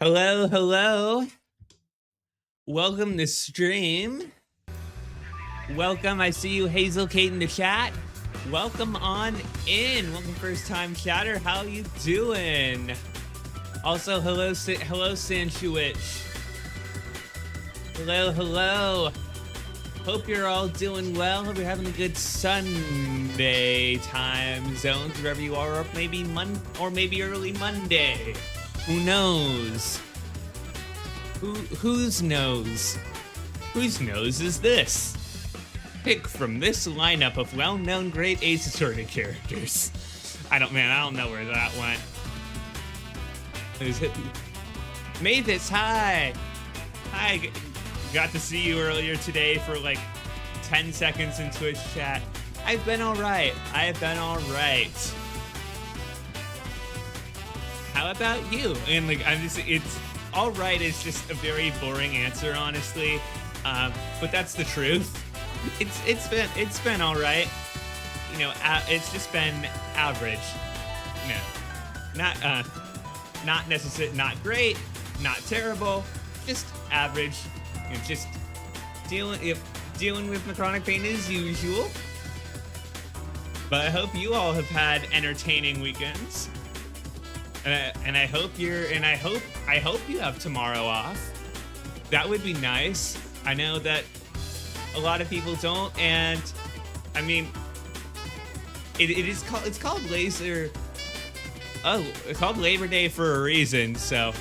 Hello, hello. Welcome to stream. Welcome. I see you, Hazel Kate, in the chat. Welcome on in. Welcome, first time chatter. How you doing? Also, hello, Sanchuich. Hello, hello. Hope you're all doing well. Hope you're having a good Sunday time zones wherever you are, or maybe early Monday. Who knows? Whose nose? Whose nose is this? Pick from this lineup of well-known great Ace Attorney characters. I don't know where that went. Mavis, hi! Hi, got to see you earlier today for like 10 seconds in Twitch chat. I've been alright. How about you? And like, it's all right. It's just a very boring answer, honestly. But that's the truth. It's been all right. You know, it's just been average. No, not necessarily not great, not terrible, just average. You know, just dealing with my chronic pain as usual. But I hope you all have had entertaining weekends. And I hope you have tomorrow off. That would be nice. I know that a lot of people don't, and I mean, it's called Laser. Oh, it's called Labor Day for a reason. So,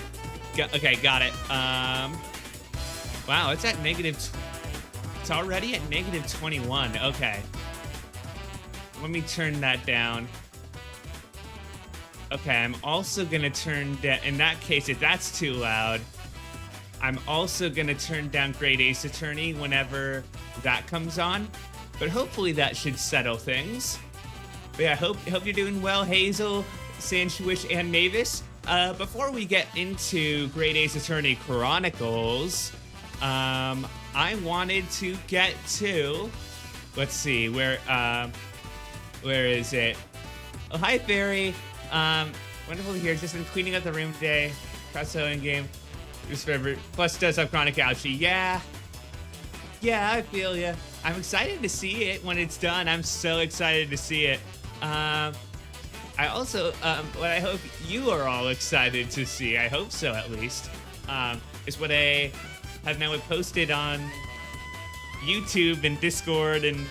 okay, got it. Wow, it's at negative. It's already at negative 21. Okay, let me turn that down. Okay, I'm also gonna turn down, in that case, if that's too loud, I'm also gonna turn down Great Ace Attorney whenever that comes on. But hopefully that should settle things. But yeah, hope you're doing well, Hazel, Sanchuich, and Mavis. Before we get into Great Ace Attorney Chronicles, I wanted to get to, let's see, where is it? Oh, hi, Fairy. Wonderful to hear. Just been cleaning up the room today. Cross-selling game. Just favorite. Plus does have chronic ouchie. Yeah, I feel ya. I'm excited to see it when it's done. I'm so excited to see it. I also, what I hope you are all excited to see, I hope so at least, is what I have now posted on YouTube and Discord and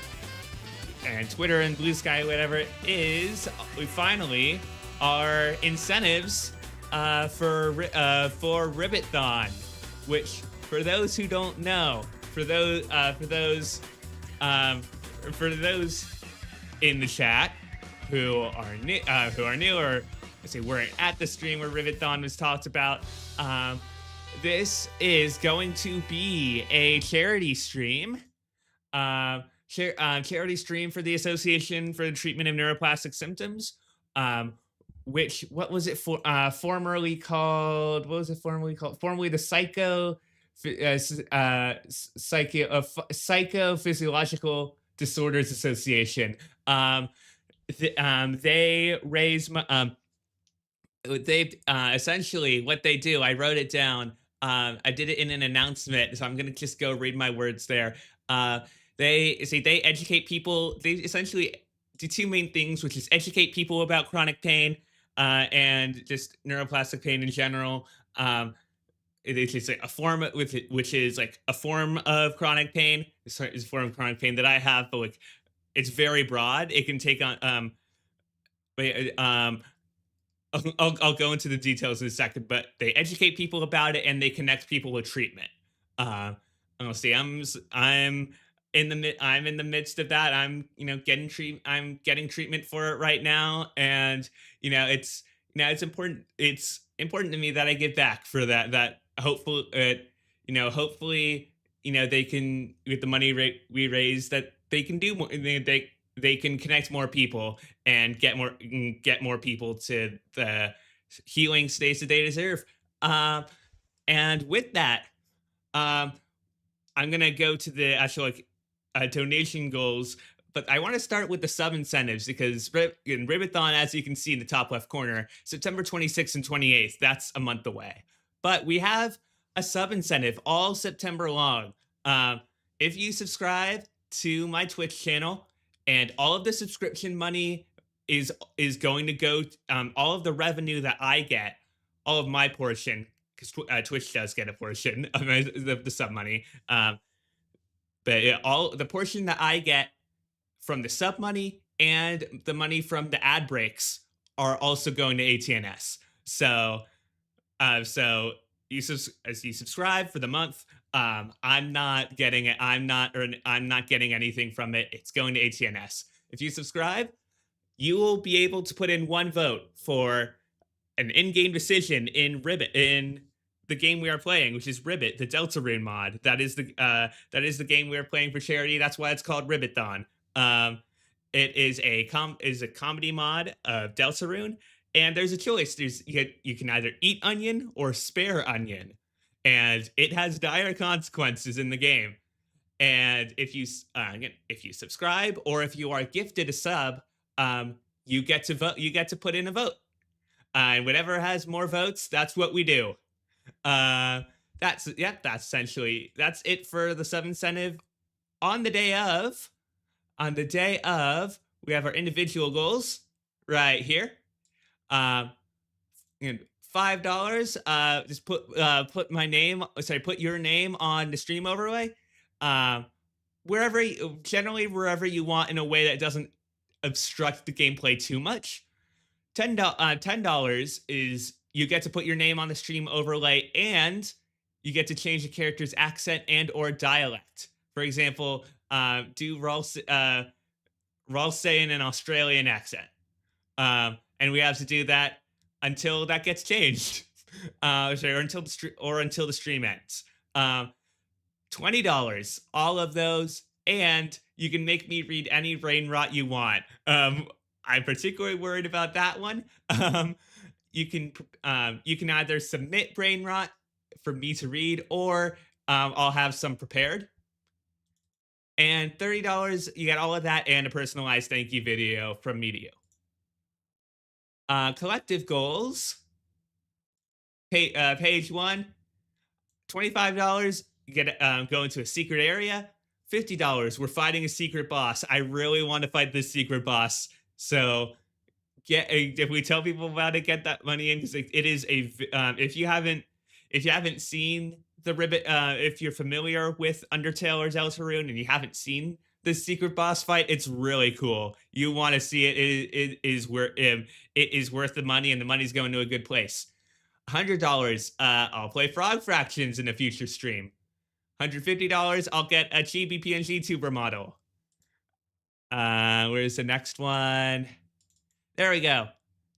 Twitter and Blue Sky, whatever it is. We finally are incentives for Ribbit-thon, which, for those who don't know, for those in the chat who are new, or let's say weren't at the stream where Ribbit-thon was talked about, this is going to be a charity stream. Charity stream for the Association for the Treatment of Neuroplastic Symptoms, which, what was it for? Formerly called the Psychophysiological Disorders Association. They raise essentially what they do. I wrote it down. I did it in an announcement, so I'm gonna just go read my words there. They educate people. They essentially do two main things, which is educate people about chronic pain and just neuroplastic pain in general. It is just a form which is like a form of chronic pain. It's a form of chronic pain that I have, but like it's very broad. It can take on I'll go into the details in a second, but they educate people about it and they connect people with treatment. Honestly, I'm in the midst of that. I'm getting treatment for it right now, and it's important. It's important to me that I give back for that. That hopefully they can, with the money we raise, that they can do more. They can connect more people and get more people to the healing states that they deserve. And with that, I'm gonna go to the actual donation goals, but I want to start with the sub incentives because Ribbit-thon, as you can see in the top left corner, September 26th and 28th, that's a month away. But we have a sub incentive all September long. Um, if you subscribe to my Twitch channel, and all of the subscription money is going to go, all of the revenue that I get, all of my portion, because Twitch does get a portion of the sub money. But all the portion that I get from the sub money and the money from the ad breaks are also going to ATNS. So as you subscribe for the month, I'm not getting it. I'm not getting anything from it. It's going to ATNS. If you subscribe, you will be able to put in one vote for an in-game decision in Ribbit, in the game we are playing, which is Ribbit, the Deltarune mod. That is the game we are playing for charity. That's why it's called Ribbiton. It is a comedy mod of Deltarune, and there's a choice. You can either eat onion or spare onion, and it has dire consequences in the game. And if you subscribe, or if you are gifted a sub, you get to vote. You get to put in a vote, and whatever has more votes, that's what we do. That's it for the sub incentive. On the day of, we have our individual goals right here. And $5. Just put my name. Sorry, put your name on the stream overlay. Generally wherever you want, in a way that doesn't obstruct the gameplay too much. $10 is you get to put your name on the stream overlay, and you get to change the character's accent and or dialect. For example, do Raul say in an Australian accent, and we have to do that until that gets changed, or until the stream ends. $20, all of those, and you can make me read any brain rot you want. I'm particularly worried about that one. You can either submit brain rot for me to read, or I'll have some prepared. And $30, you get all of that and a personalized thank you video from me to you. Collective goals. Page 1, $25, you get go into a secret area. $50, we're fighting a secret boss. I really want to fight this secret boss, so if we tell people about it, get that money in, because it is if you haven't seen the Ribbit, if you're familiar with Undertale or Deltarune and you haven't seen this secret boss fight, it's really cool. You want to see it. It is worth the money, and the money's going to a good place. $100, I'll play Frog Fractions in a future stream. $150, I'll get a chibi PNGtuber model. Where's the next one? There we go.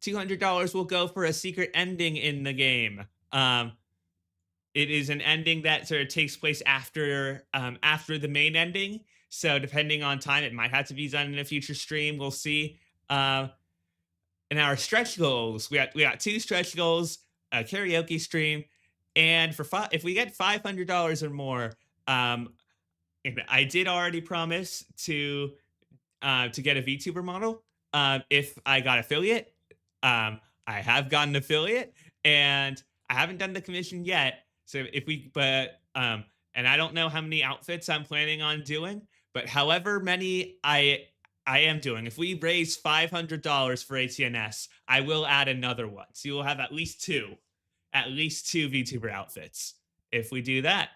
$200 will go for a secret ending in the game. It is an ending that sort of takes place after the main ending. So depending on time, it might have to be done in a future stream. We'll see. And our stretch goals, we got 2 stretch goals, a karaoke stream, and if we get $500 or more, and I did already promise to get a VTuber model. If I got affiliate, I have gotten affiliate, and I haven't done the commission yet. So and I don't know how many outfits I'm planning on doing, but however many I am doing, if we raise $500 for ATNS, I will add another one. So you will have at least two VTuber outfits if we do that.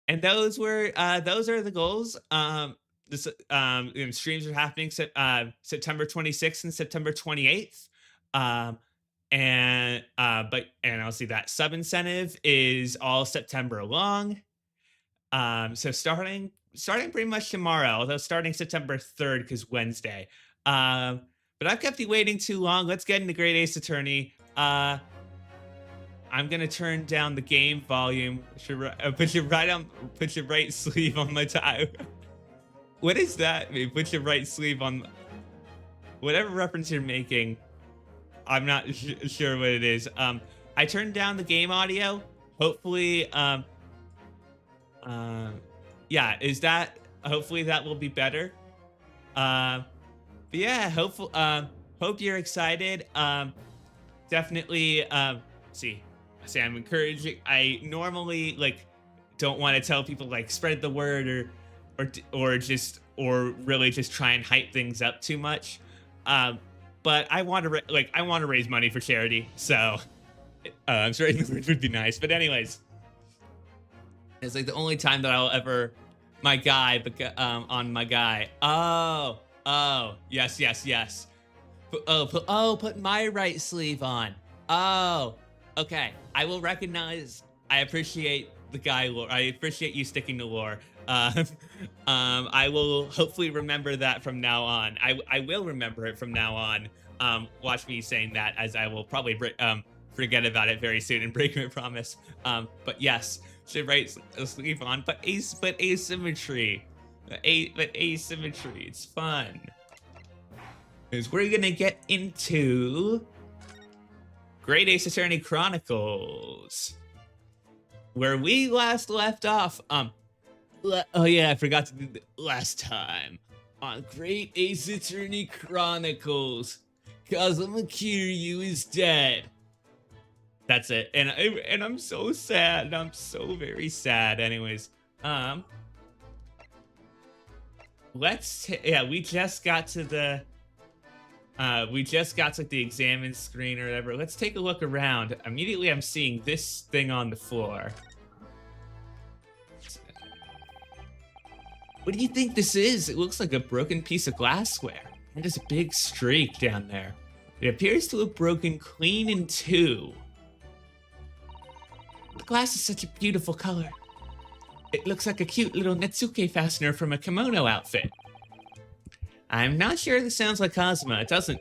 And those are the goals. Streams are happening September 26th and September 28th. And I'll see that sub incentive is all September long. So starting pretty much tomorrow, although starting September 3rd because Wednesday. But I've kept you waiting too long. Let's get into Great Ace Attorney. I'm gonna turn down the game volume. Put your right sleeve on my tie. What does that mean? Put your right sleeve on whatever reference you're making. I'm not sure what it is. I turned down the game audio. Hopefully, hopefully that will be better. But yeah, hope you're excited. Definitely, see, say I'm encouraging. I normally like don't want to tell people like spread the word or really just try and hype things up too much. But I want to I want to raise money for charity, so I'm sure the word would be nice. But anyways, it's like the only time that I'll ever my guy on my guy. Oh, yes. Put my right sleeve on. Oh, okay. I will recognize. I appreciate the guy lore. I appreciate you sticking to lore. I will hopefully remember that from now on. I will remember it from now on. Watch me saying that, as I will probably forget about it very soon and break my promise. But yes, should right sleeve on, but asymmetry. But asymmetry. It's fun. Because we're gonna get into Great Ace Attorney Chronicles, where we last left off. Oh yeah, I forgot to do the last time on Great Ace Attorney Chronicles. Kazuma Kiryu is dead. That's it, and I'm so sad. I'm so very sad. Anyways, we just got to the. We just got to the examine screen or whatever. Let's take a look around. Immediately, I'm seeing this thing on the floor. What do you think this is? It looks like a broken piece of glassware. And there's a big streak down there. It appears to have broken clean in two. The glass is such a beautiful color. It looks like a cute little Netsuke fastener from a kimono outfit. I'm not sure this sounds like Kazuma. It doesn't.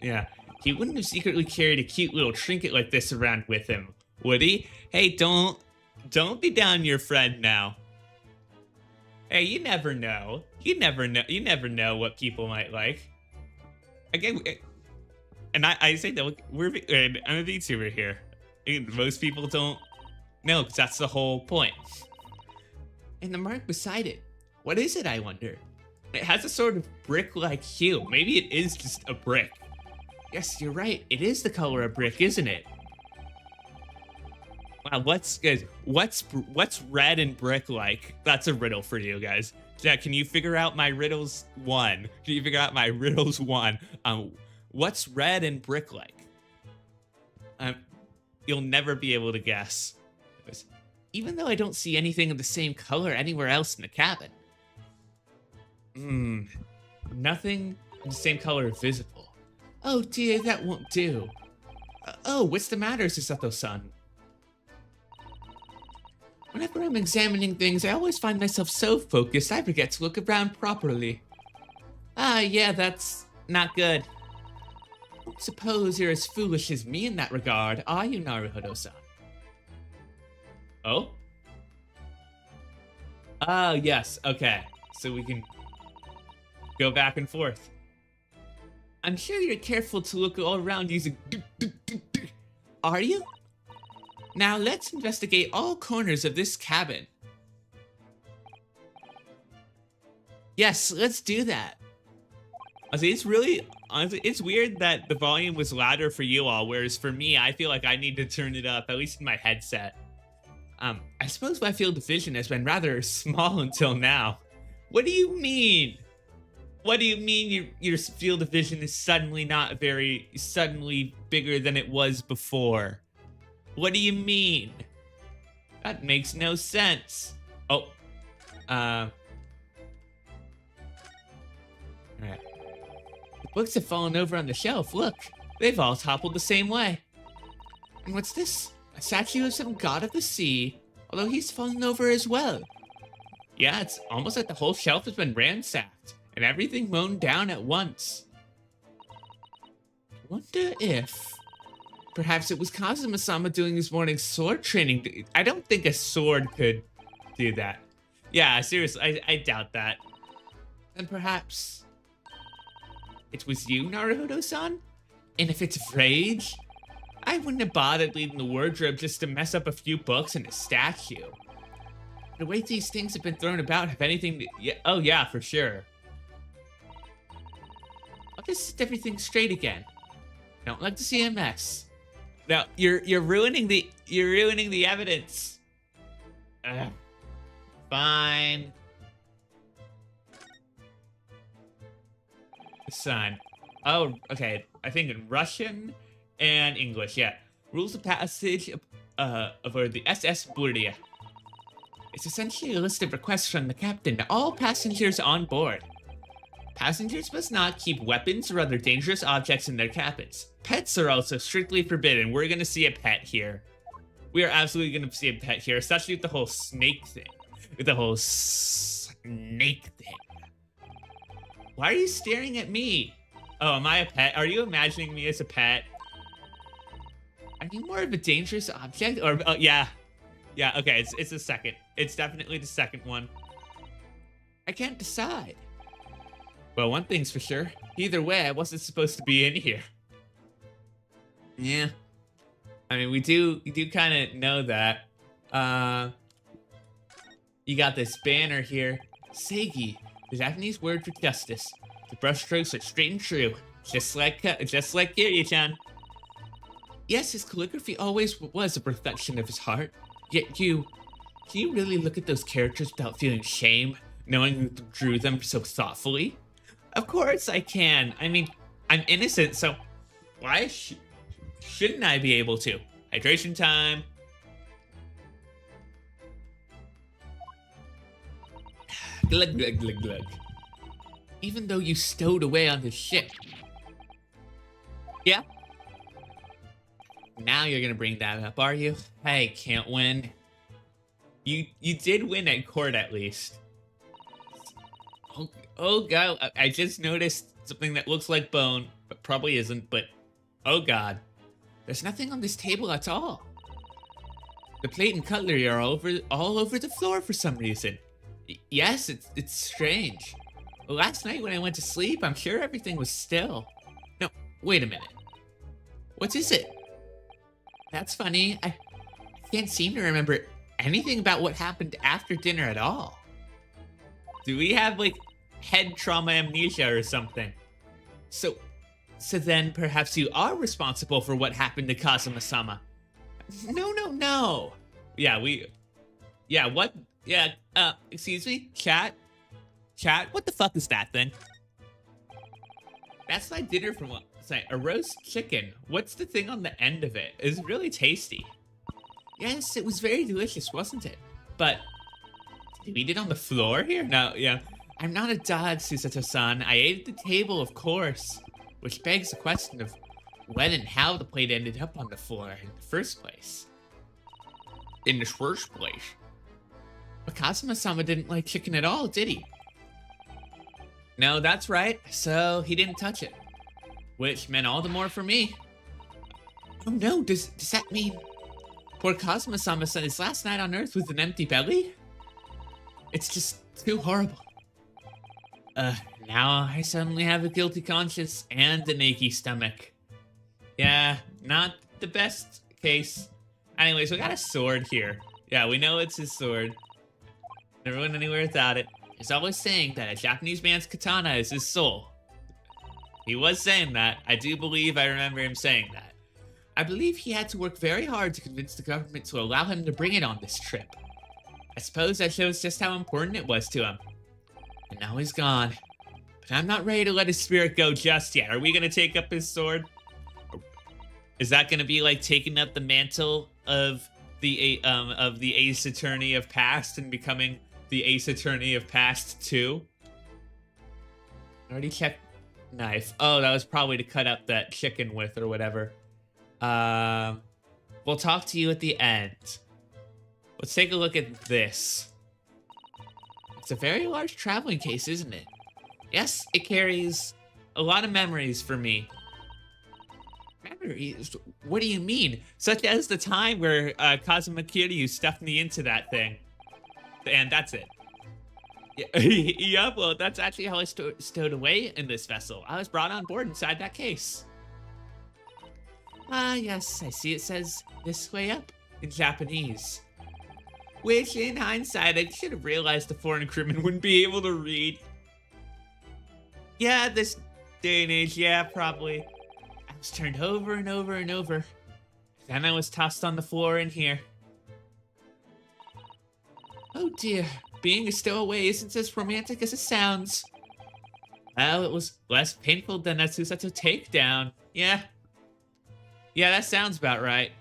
Yeah. He wouldn't have secretly carried a cute little trinket like this around with him, would he? Hey, don't be down your friend now. Hey, you never know. You never know what people might like. Again, and I say that I'm a VTuber here. Most people don't know, because that's the whole point. And the mark beside it. What is it, I wonder? It has a sort of brick-like hue. Maybe it is just a brick. Yes, you're right. It is the color of brick, isn't it? Wow, what's red and brick-like? That's a riddle for you guys. Jack, can you figure out my riddles 1? Can you figure out my riddles 1? What's red and brick-like? You'll never be able to guess. Even though I don't see anything of the same color anywhere else in the cabin. Nothing of the same color visible. Oh dear, that won't do. Oh, what's the matter, Susato-san? Whenever I'm examining things, I always find myself so focused I forget to look around properly. Yeah, that's not good. I don't suppose you're as foolish as me in that regard, are you, Naruhodo-san? Oh? Oh, yes, okay. So we can go back and forth. I'm sure you're careful to look all around using... Are you? Now let's investigate all corners of this cabin. Yes, let's do that. Honestly, it's weird that the volume was louder for you all, whereas for me, I feel like I need to turn it up, at least in my headset. I suppose my field of vision has been rather small until now. What do you mean? What do you mean your field of vision is suddenly bigger than it was before? What do you mean? That makes no sense. Oh. Alright. The books have fallen over on the shelf. Look, they've all toppled the same way. And what's this? A statue of some god of the sea, although he's fallen over as well. Yeah, it's almost like the whole shelf has been ransacked, and everything mown down at once. Wonder if... perhaps it was Kazuma-sama doing his morning sword training. I don't think a sword could do that. Yeah, seriously, I doubt that. And perhaps... it was you, Naruhodo-san? And if it's rage? I wouldn't have bothered leaving the wardrobe just to mess up a few books and a statue. The way these things have been thrown about have anything to... yeah, oh yeah, for sure. I'll just set everything straight again. Don't like to see a mess. No, you're ruining the evidence. Ugh. Fine. Son. Oh, okay. I think in Russian and English, yeah. Rules of passage aboard the SS Burya. It's essentially a list of requests from the captain to all passengers on board. Passengers must not keep weapons or other dangerous objects in their cabins. Pets are also strictly forbidden. We're gonna see a pet here. We are absolutely gonna see a pet here, especially with the whole snake thing. With the whole snake thing. Why are you staring at me? Oh, am I a pet? Are you imagining me as a pet? Are you more of a dangerous object? Or, oh, yeah. Yeah, okay, it's the second. It's definitely the second one. I can't decide. Well, one thing's for sure. Either way, I wasn't supposed to be in here. Yeah. I mean, we do kind of know that. You got this banner here. Seigi, the Japanese word for justice. The brushstrokes are straight and true. Just like Kiryu-chan. Yes, his calligraphy always was a reflection of his heart. Yet can you really look at those characters without feeling shame, knowing who drew them so thoughtfully? Of course I can. I mean, I'm innocent, so why shouldn't I be able to? Hydration time. Glug, glug, glug, glug. Even though you stowed away on the ship. Yeah? Now you're gonna bring that up, are you? I can't win. You did win at court at least. Oh god, I just noticed something that looks like bone, but probably isn't, but oh god. There's nothing on this table at all. The plate and cutlery are all over the floor for some reason. Yes, it's strange. Last night when I went to sleep, I'm sure everything was still. No, wait a minute. What is it? That's funny. I can't seem to remember anything about what happened after dinner at all. Do we have, like, head trauma amnesia or something? So then perhaps you are responsible for what happened to Kazuma-sama. No. Excuse me? Chat, what the fuck is that thing? That's my dinner from last night. A roast chicken. What's the thing on the end of it? It's really tasty. Yes, it was very delicious, wasn't it? But did we eat it on the floor here? No, yeah. I'm not a dog, Susato-san. I ate at the table, of course. Which begs the question of when and how the plate ended up on the floor in the first place. But Kazuma-sama didn't like chicken at all, did he? No, that's right. So he didn't touch it. Which meant all the more for me. Oh no, does that mean poor Kazuma-sama said his last night on Earth with an empty belly? It's just too horrible. Now I suddenly have a guilty conscience and an achy stomach. Yeah, not the best case. Anyways, we got a sword here. Yeah, we know it's his sword. Never went anywhere without it. He's always saying that a Japanese man's katana is his soul. He was saying that. I do believe I remember him saying that. I believe he had to work very hard to convince the government to allow him to bring it on this trip. I suppose that shows just how important it was to him. And now he's gone. But I'm not ready to let his spirit go just yet. Are we gonna take up his sword? Is that gonna be like taking up the mantle of the Ace Attorney of Past and becoming the Ace Attorney of Past 2? I already checked knife. Oh, that was probably to cut up that chicken with or whatever. We'll talk to you at the end. Let's take a look at this. It's a very large traveling case, isn't it? Yes, it carries a lot of memories for me. Memories? What do you mean? Such as the time where Kazuma Kiryu stuffed me into that thing. And that's it. Yeah, well, that's actually how I stowed away in this vessel. I was brought on board inside that case. Ah, yes, I see it says this way up in Japanese. Which, in hindsight, I should have realized the foreign crewman wouldn't be able to read. Yeah, this day and age, yeah, probably. I was turned over and over and over. Then I was tossed on the floor in here. Oh dear, being a stowaway isn't as romantic as it sounds. Well, it was less painful than a Susetsu takedown. Yeah, that sounds about right.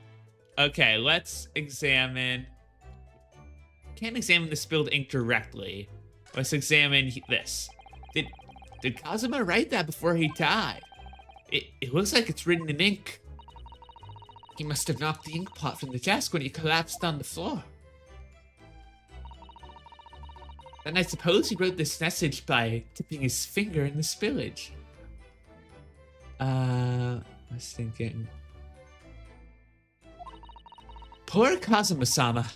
Okay, let's examine. Can't examine the spilled ink directly. Let's examine this. Did Kazuma write that before he died? It looks like it's written in ink. He must have knocked the ink pot from the desk when he collapsed on the floor. Then I suppose he wrote this message by dipping his finger in the spillage. I was thinking. Poor Kazuma-sama.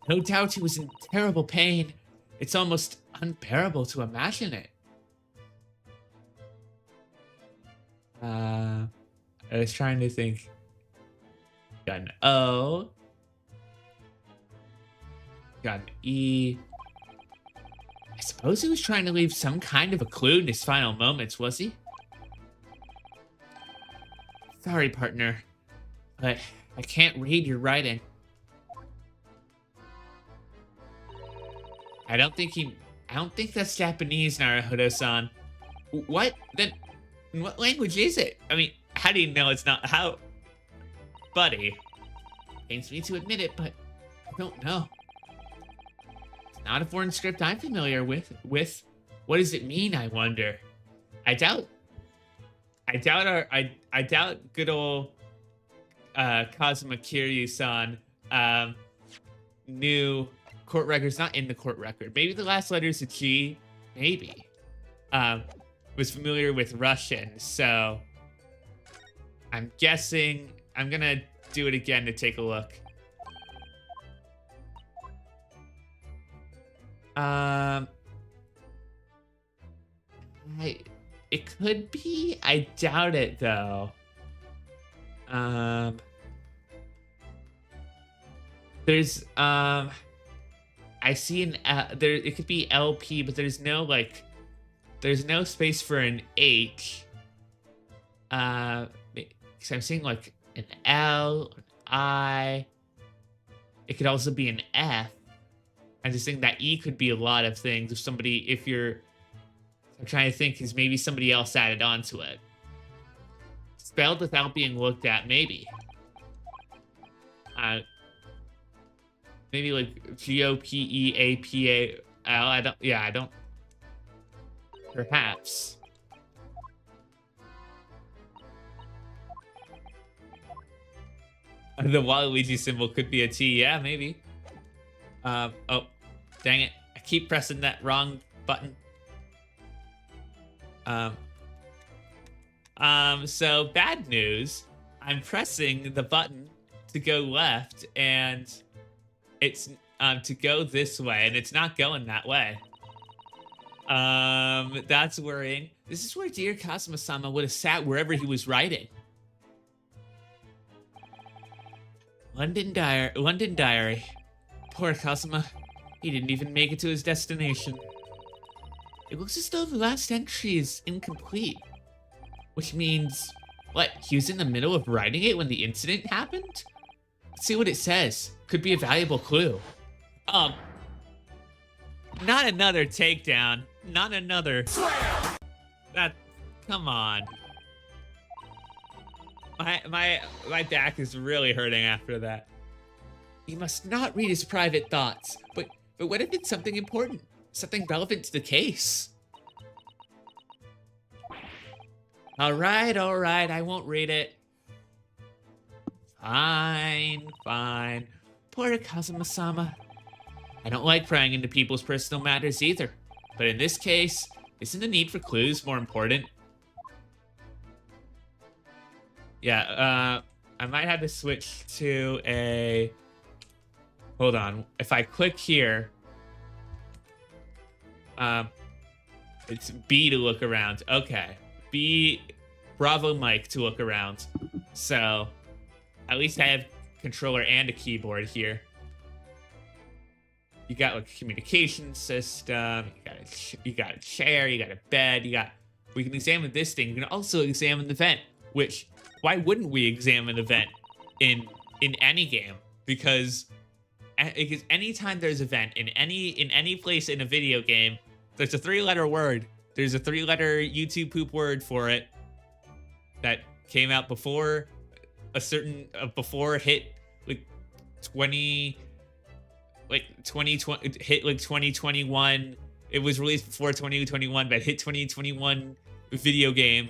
No doubt he was in terrible pain. It's almost unbearable to imagine it. I was trying to think. Got an O. Got an E. I suppose he was trying to leave some kind of a clue in his final moments, was he? Sorry, partner, but I can't read your writing. I don't think that's Japanese, Naruhodo-san. What? Then, what language is it? I mean, how do you know it's not? How? Buddy. Pains me to admit it, but I don't know. It's not a foreign script I'm familiar with. What does it mean, I wonder? I doubt good old Kazuma Kiryu-san knew court records, not in the court record. Maybe the last letter is a G, maybe. Was familiar with Russian, so I'm guessing I'm gonna do it again to take a look. It could be. I doubt it though. There's I see an there. It could be LP, but there's no space for an H. Because I'm seeing like an L, an I. It could also be an F. I'm just thinking that E could be a lot of things. I'm trying to think, is maybe somebody else added onto it. Spelled without being looked at, maybe. Maybe like Gopeapal. I don't. Perhaps. The Waluigi symbol could be a T. Yeah, maybe. Oh, dang it. I keep pressing that wrong button. So bad news. I'm pressing the button to go left, and it's to go this way, and it's not going that way. That's worrying. This is where dear Kazuma-sama would have sat wherever he was writing. London Diary. Poor Kazuma. He didn't even make it to his destination. It looks as though the last entry is incomplete. Which means, what, he was in the middle of writing it when the incident happened? Let's see what it says. Could be a valuable clue. Not another takedown. Not another. Come on. My back is really hurting after that. You must not read his private thoughts. But what if it's something important? Something relevant to the case? All right, I won't read it. Fine. Poor Kazuma-sama. I don't like prying into people's personal matters either. But in this case, isn't the need for clues more important? Yeah, I might have to switch to a... Hold on. If I click here... it's B to look around. Okay. B, Bravo Mike to look around. So, at least I have controller and a keyboard here. You got like a communication system. You got a chair. You got a bed. We can examine this thing. You can also examine the vent. Which, why wouldn't we examine the vent? in any game, because anytime there's an event in any place in a video game, there's a 3-letter word. There's a 3-letter YouTube poop word for it that came out before a certain before hit like 20 like 2020 hit like 2021. It was released before 2021, but hit 2021 video game.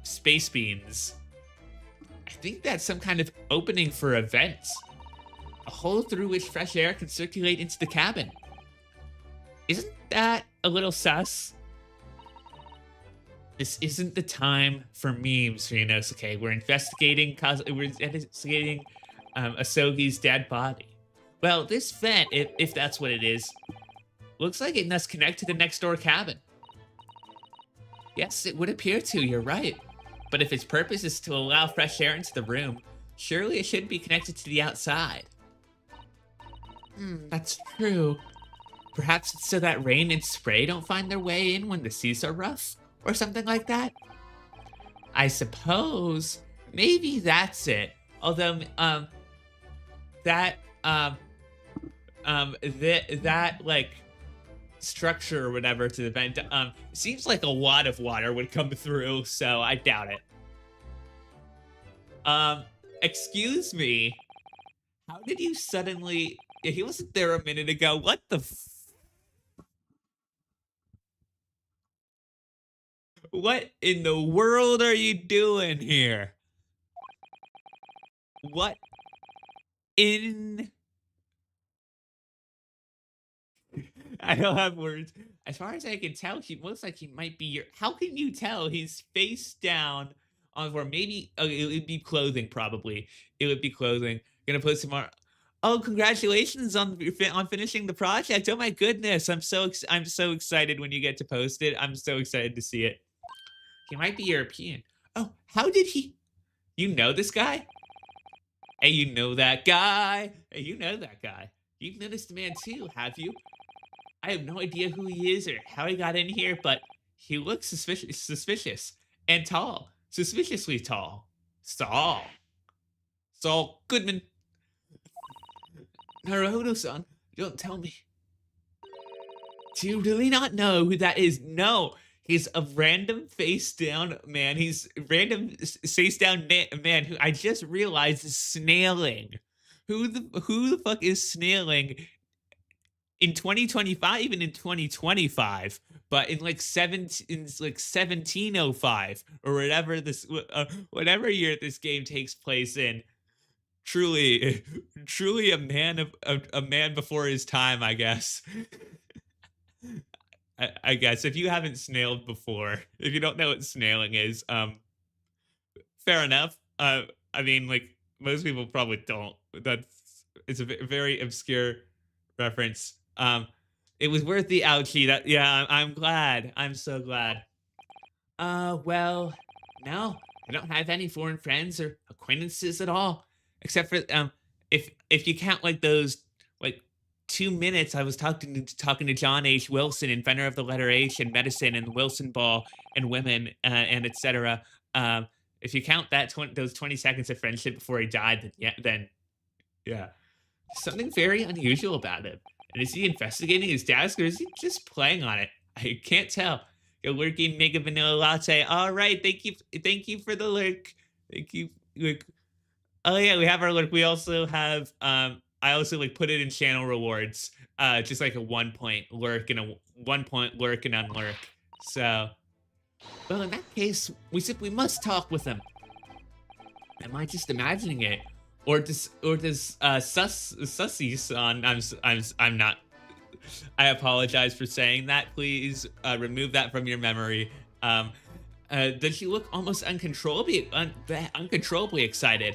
Space beans. I think that's some kind of opening for events. A hole through which fresh air can circulate into the cabin. Isn't that a little sus? This isn't the time for memes, Ryunosuke. We're investigating Asogi's dead body. Well, this vent, if that's what it is, looks like it must connect to the next door cabin. Yes, it would appear to, you're right. But if its purpose is to allow fresh air into the room, surely it should be connected to the outside. That's true. Perhaps it's so that rain and spray don't find their way in when the seas are rough, or something like that. I suppose maybe that's it. Although, that like structure or whatever to the vent, seems like a lot of water would come through, so I doubt it. Excuse me. How did you suddenly... Yeah, he wasn't there a minute ago. What the What in the world are you doing here? What in... I don't have words. As far as I can tell, he looks like he might be your... How can you tell? He's face down on the floor. Maybe... Oh, it would be clothing, probably. It would be clothing. Gonna put some more... Oh, congratulations on finishing the project. Oh my goodness. I'm so excited when you get to post it. I'm so excited to see it. He might be European. Oh, how did he... You know this guy? Hey, you know that guy? Hey, you know that guy. You've noticed the man too, have you? I have no idea who he is or how he got in here, but he looks suspicious and tall. Suspiciously tall. Saul Goodman. Naruto-san, don't tell me. Do you really not know who that is? No, he's a random face down man. He's random face down man who I just realized is snailing. Who the fuck is snailing in 2025, even in 2025, but in like 1705 or whatever whatever year this game takes place in. Truly a man a man before his time, I guess. I guess if you haven't snailed before, if you don't know what snailing is, fair enough. I mean, like most people probably don't. It's a very obscure reference. It was worth the ouchie. I'm glad. I'm so glad. Well, no, I don't have any foreign friends or acquaintances at all. Except for if you count like those like 2 minutes I was talking to John H. Wilson, inventor of the letter H in medicine and the Wilson ball and women and etc. If you count those 20 seconds of friendship before he died, then yeah, something very unusual about him. And is he investigating his desk or is he just playing on it? I can't tell. You're lurking mega vanilla latte. All right, thank you for the lurk. Thank you. Oh yeah, we have our lurk. We also have I also like put it in channel rewards. Just like a 1 point lurk and a 1 point lurk and unlurk. So well, in that case, we simply must talk with him. Am I just imagining it? Or does Sussy-san, I'm not. I apologize for saying that. Please remove that from your memory. Does she look almost uncontrollably excited?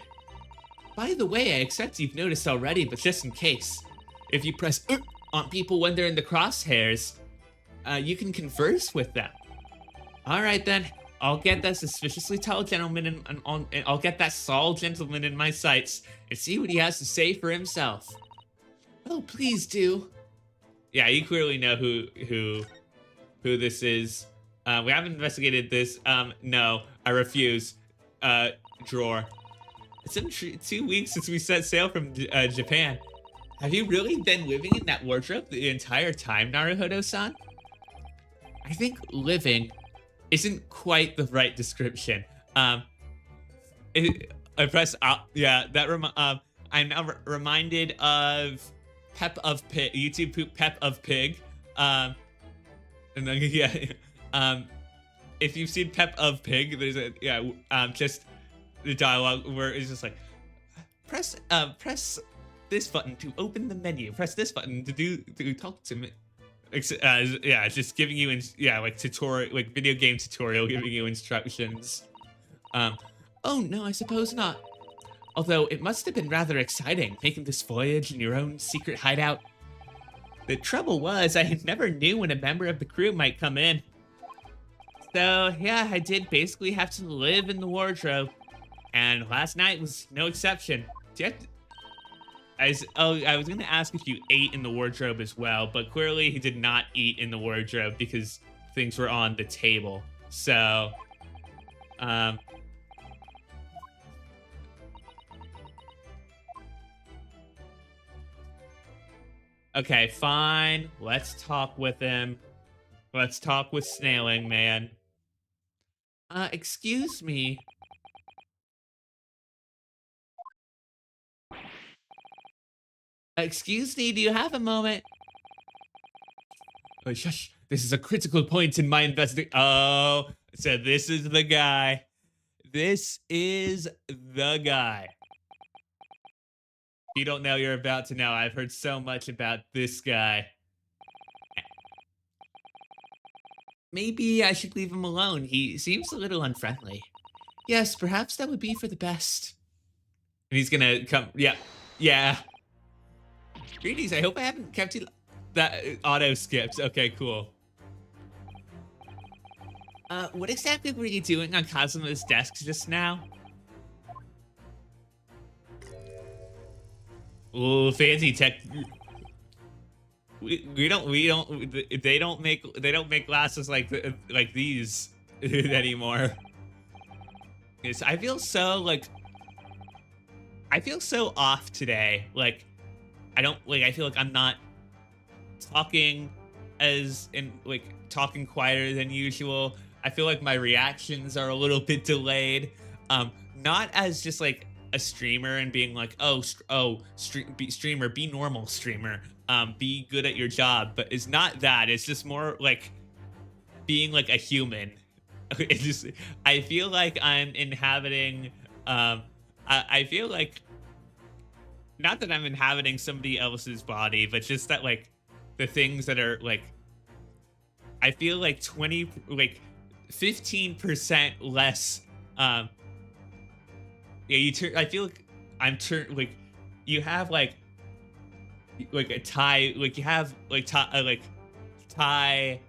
By the way, I expect you've noticed already, but just in case, if you press on people when they're in the crosshairs, you can converse with them. All right then, I'll get that suspiciously tall gentleman and I'll get that Saul gentleman in my sights and see what he has to say for himself. Oh, please do. Yeah, you clearly know who this is. We haven't investigated this. No, I refuse. Drawer. It's been 2 weeks since we set sail from Japan. Have you really been living in that wardrobe the entire time, Naruhodo-san? I think living isn't quite the right description. I press up. Yeah, I'm now reminded of Pep of Pig, YouTube poop Pep of Pig. And then yeah, if you've seen Pep of Pig, there's just the dialogue where it's just like press this button to open the menu. Press this button to talk to me. Yeah, it's just giving you like tutorial, like video game tutorial, giving you instructions. Oh no, I suppose not. Although it must have been rather exciting making this voyage in your own secret hideout. The trouble was, I never knew when a member of the crew might come in. So yeah, I did basically have to live in the wardrobe, and last night was no exception. I was gonna ask if you ate in the wardrobe as well, but clearly he did not eat in the wardrobe because things were on the table. So, okay, fine. Let's talk with him. Let's talk with Snailing Man. Excuse me. Excuse me, do you have a moment? Oh, shush. This is a critical point in my investigation. Oh, so this is the guy. This is the guy. If you don't know, you're about to know. I've heard so much about this guy. Maybe I should leave him alone. He seems a little unfriendly. Yes, perhaps that would be for the best. And he's gonna come. Yeah. Greetings, I hope I haven't kept you. That auto skipped. Okay, cool. What exactly were you doing on Kazuma's desk just now? Ooh, fancy tech. They don't make glasses like these anymore. Yes, I feel so off today. I feel like I'm not talking talking quieter than usual. I feel like my reactions are a little bit delayed. Not as just like a streamer and being like, streamer, be normal, streamer. Be good at your job, but it's not that. It's just more like being like a human. I feel like I'm inhabiting. I feel like. Not that I'm inhabiting somebody else's body, but just that like the things that are like, I feel like 15% less. I feel like I'm you have like a tie, like you have like tie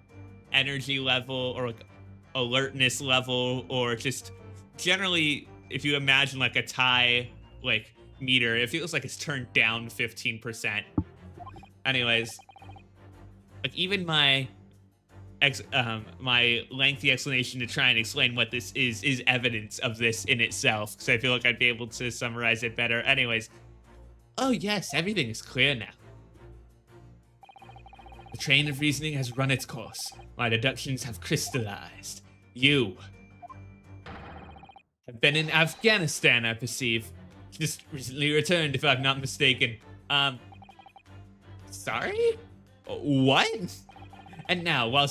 energy level or like alertness level, or just generally if you imagine like a tie meter, it feels like it's turned down 15%. Anyways, like even my lengthy explanation to try and explain what this is evidence of this in itself, because I feel like I'd be able to summarize it better. Anyways, oh yes, everything is clear now. The train of reasoning has run its course. My deductions have crystallized. You have been in Afghanistan, I perceive. Just recently returned, if I'm not mistaken. Sorry? What? And now, while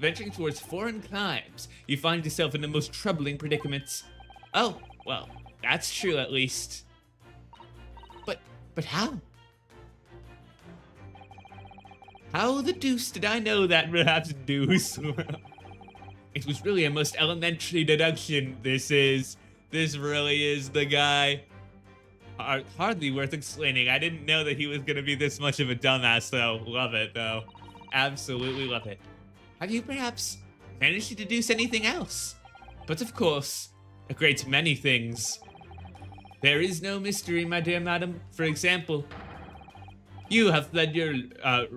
venturing towards foreign climes, you find yourself in the most troubling predicaments. Oh, well, that's true at least. But how? How the deuce did I know that perhaps deuce? It was really a most elementary deduction, this really is the guy. Hardly worth explaining. I didn't know that he was gonna be this much of a dumbass, though. Love it, though. Absolutely love it. Have you perhaps managed to deduce anything else? But of course, a great many things. There is no mystery, my dear madam. For example, you have fled your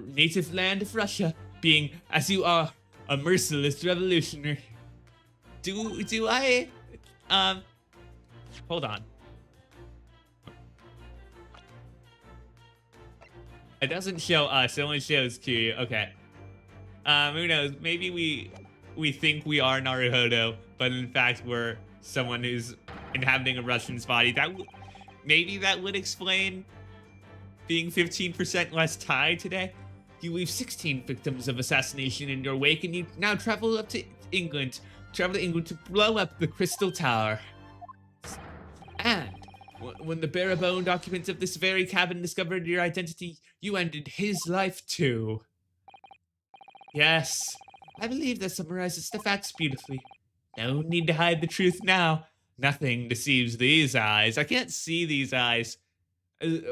native land of Russia, being, as you are, a merciless revolutionary. Do I... Hold on. It doesn't show us. It only shows Kiryu. Okay. Who knows? Maybe we think we are Naruhodo, but in fact we're someone who's inhabiting a Russian's body. Maybe that would explain being 15% less tied today. You leave 16 victims of assassination in your wake, and you now travel to England to blow up the Crystal Tower. And when the bare-boned occupants of this very cabin discovered your identity, you ended his life too. Yes, I believe that summarizes the facts beautifully. No need to hide the truth now. Nothing deceives these eyes. I can't see these eyes.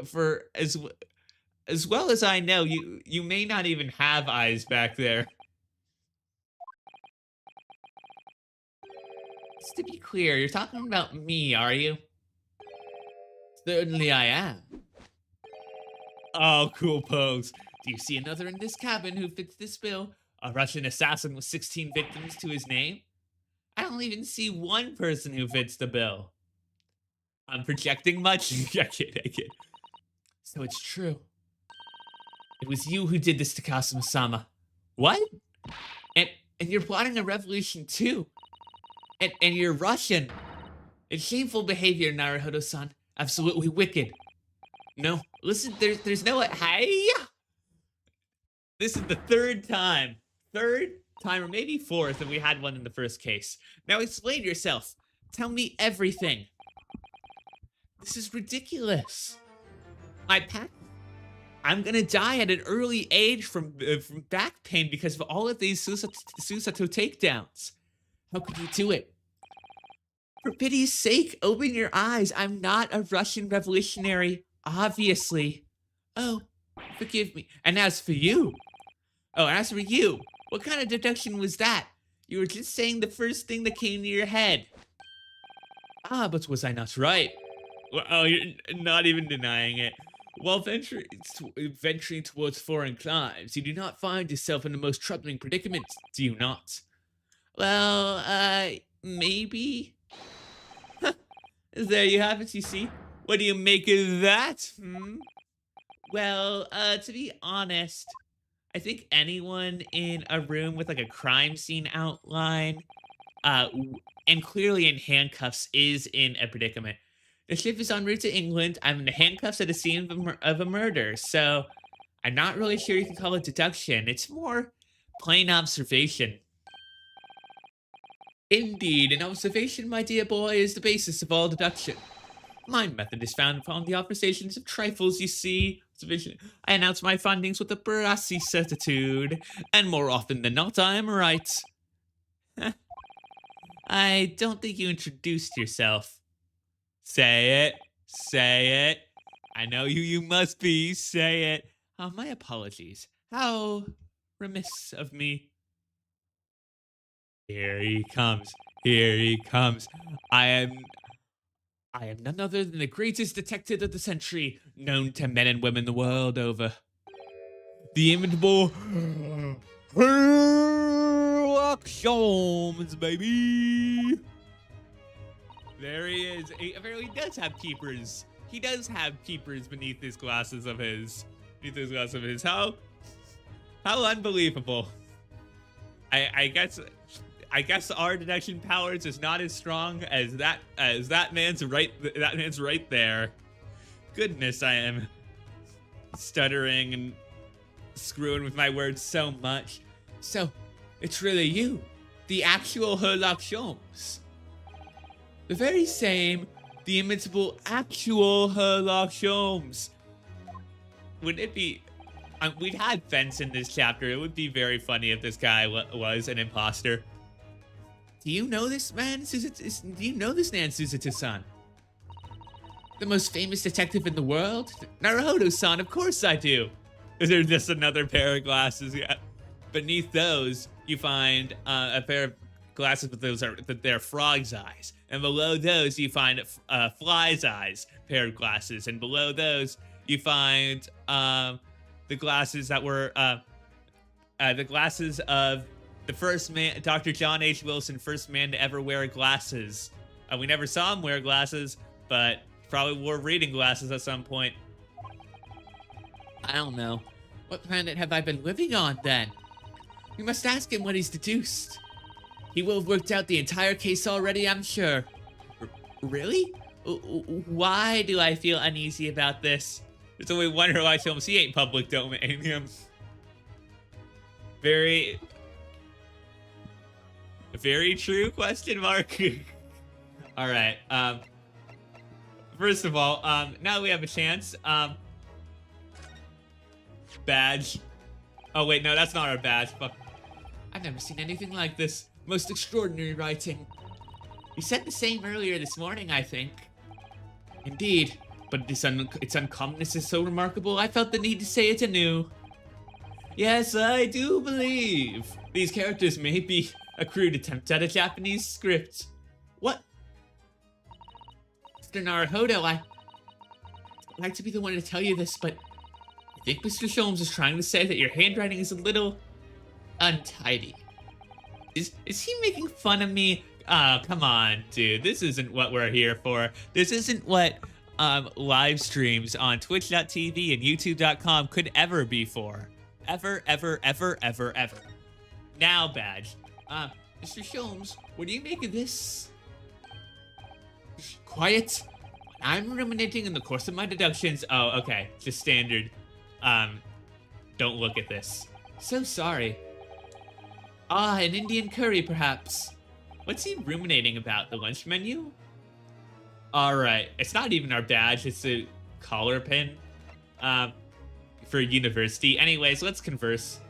For as well as I know, you may not even have eyes back there. Just to be clear, you're talking about me, are you? Certainly I am. Oh, cool pose. Do you see another in this cabin who fits this bill? A Russian assassin with 16 victims to his name? I don't even see one person who fits the bill. I'm projecting much? I kid. So it's true. It was you who did this to Kazuma-sama. What? And you're plotting a revolution too. And you're Russian. It's shameful behavior, Naruhodo-san. Absolutely wicked. No, listen, there's no... Hey! This is the third time, or maybe fourth, that we had one in the first case. Now explain yourself. Tell me everything. This is ridiculous. I'm gonna die at an early age from back pain because of all of these Susato takedowns. How could you do it? For pity's sake, open your eyes. I'm not a Russian revolutionary, obviously. Oh, forgive me. And as for you, what kind of deduction was that? You were just saying the first thing that came to your head. Ah, but was I not right? Well, you're not even denying it. While venturing towards foreign climes, you do not find yourself in the most troubling predicament, do you not? Well, maybe? There you have it, you see? What do you make of that, Well, to be honest, I think anyone in a room with like a crime scene outline, and clearly in handcuffs is in a predicament. The ship is en route to England. I'm in the handcuffs at the scene of a murder, so I'm not really sure you can call it deduction. It's more plain observation. Indeed, an observation, my dear boy, is the basis of all deduction. My method is founded upon the observations of trifles, you see. I announce my findings with a brassy certitude, and more often than not, I am right. I don't think you introduced yourself. Say it. I know you must be, say it. Oh, my apologies. How remiss of me. Here he comes. I am none other than the greatest detective of the century, known to men and women the world over. The inimitable Sherlock Holmes, baby. There he is. Apparently he does have peepers. He does have peepers beneath his glasses of his. How unbelievable. I guess our deduction powers is not as strong as that man's right there. Goodness, I am stuttering and screwing with my words so much. So, it's really you, the actual Sherlock Holmes. The very same, the imitable actual Sherlock Holmes. Would it be... we'd had Fence in this chapter. It would be very funny if this guy was an imposter. Do you know this man, Do you know this man, Susato-san? The most famous detective in the world? Naruhodo-san, of course I do. Is there just another pair of glasses? Yeah. Beneath those, you find a pair of glasses, but they're frog's eyes. And below those, you find fly's eyes pair of glasses. And below those, you find the glasses that were the glasses of the first man, Dr. John H. Wilson, first man to ever wear glasses. We never saw him wear glasses, but probably wore reading glasses at some point. I don't know. What planet have I been living on, then? We must ask him what he's deduced. He will have worked out the entire case already, I'm sure. Really? Why do I feel uneasy about this? There's only one Herlock Sholmes. He ain't public domain. Very true question mark. All right. First of all, now we have a chance. Badge. Oh wait, no, that's not our badge. Fuck. I've never seen anything like this. Most extraordinary writing. You said the same earlier this morning, I think. Indeed, but its uncommonness is so remarkable, I felt the need to say it anew. Yes, I do believe these characters may be a crude attempt at a Japanese script. What? Mr. Naruhodo, I'd like to be the one to tell you this, but I think Mr. Sholmes is trying to say that your handwriting is a little untidy. Is he making fun of me? Come on, dude. This isn't what we're here for. This isn't what live streams on twitch.tv and youtube.com could ever be for. Ever. Now, Badge. Mr. Sholmes, what do you make of this? Quiet. I'm ruminating in the course of my deductions. Oh, okay. Just standard. Don't look at this. So sorry. Ah, an Indian curry, perhaps. What's he ruminating about? The lunch menu? Alright. It's not even our badge. It's a collar pin. For university. Anyways, let's converse.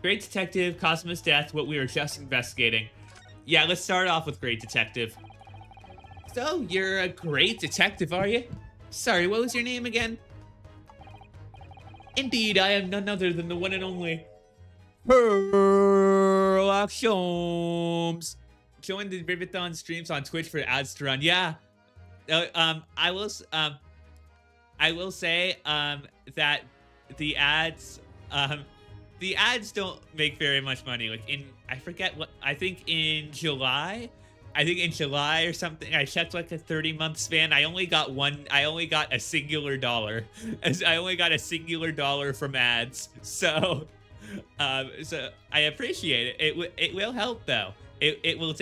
Great Detective, Cosmo's death, what we were just investigating. Yeah, let's start off with Great Detective. So, you're a great detective, are you? Sorry, what was your name again? Indeed, I am none other than the one and only Herlock Sholmes. Join the Riveton streams on Twitch for ads to run. Yeah. I will say that the ads don't make very much money. Like I think in July or something, I checked like a 30-month span. I only got a singular dollar. I only got a singular dollar from ads. So I appreciate it. It will help though. It will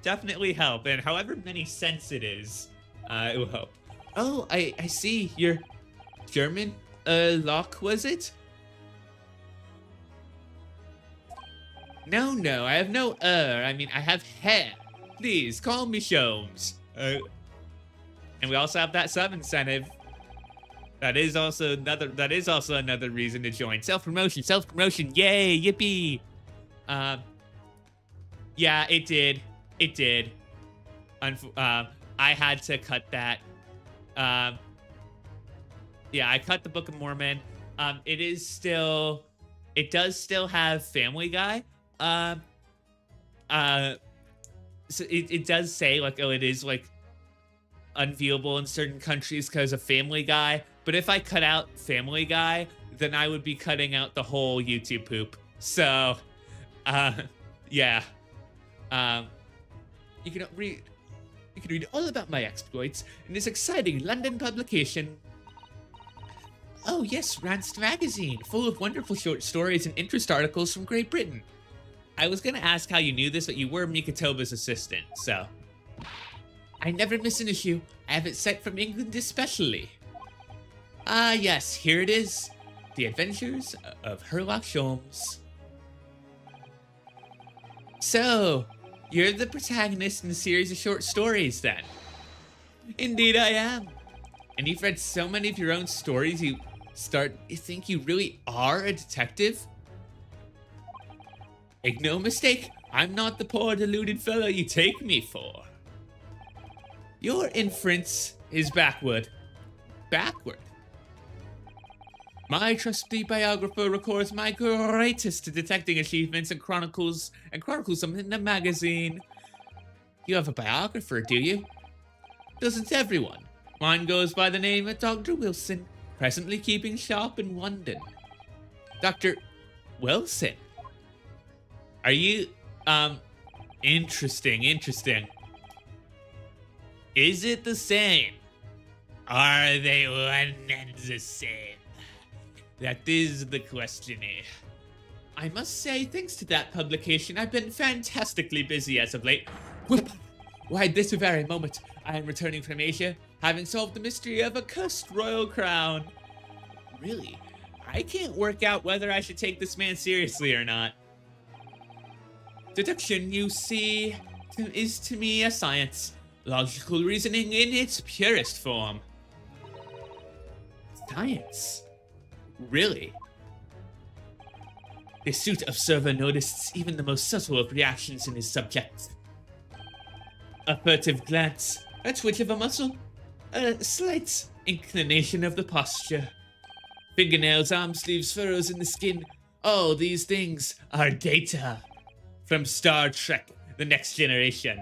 definitely help. And however many cents it is, it will help. Oh, I see. You're German? Locke, was it? No, I have no I mean, I have hair. Please, call me Sholmes. And we also have that sub incentive. That is also another reason to join. Self-promotion, yay, yippee. Yeah, it did. I had to cut that. Yeah, I cut the Book of Mormon. It does still have Family Guy. So it does say like, oh, it is like unviewable in certain countries because of Family Guy. But if I cut out Family Guy, then I would be cutting out the whole YouTube poop. So, yeah. You can read all about my exploits in this exciting London publication. Oh yes, Rant's magazine, full of wonderful short stories and interest articles from Great Britain. I was gonna ask how you knew this, but you were Mikitoba's assistant, so. I never miss an issue. I have it sent from England especially. Ah yes, here it is. The Adventures of Herlock Sholmes. So, you're the protagonist in a series of short stories then? Indeed I am. And you've read so many of your own stories, you think you really are a detective? Make no mistake, I'm not the poor deluded fellow you take me for. Your inference is backward. Backward? My trusty biographer records my greatest detecting achievements and chronicles them in the magazine. You have a biographer, do you? Doesn't everyone? Mine goes by the name of Dr. Wilson, presently keeping shop in London. Dr. Wilson? Are you, interesting. Is it the same? Are they one and the same? That is the question, eh? I must say, thanks to that publication, I've been fantastically busy as of late. Whoop! Why, this very moment, I am returning from Asia, having solved the mystery of a cursed royal crown. Really? I can't work out whether I should take this man seriously or not. Deduction, you see, is to me a science. Logical reasoning in its purest form. Science? Really? The astute observer noticed even the most subtle of reactions in his subject. A furtive glance, a twitch of a muscle, a slight inclination of the posture. Fingernails, arm sleeves, furrows in the skin. All these things are data from Star Trek, The Next Generation.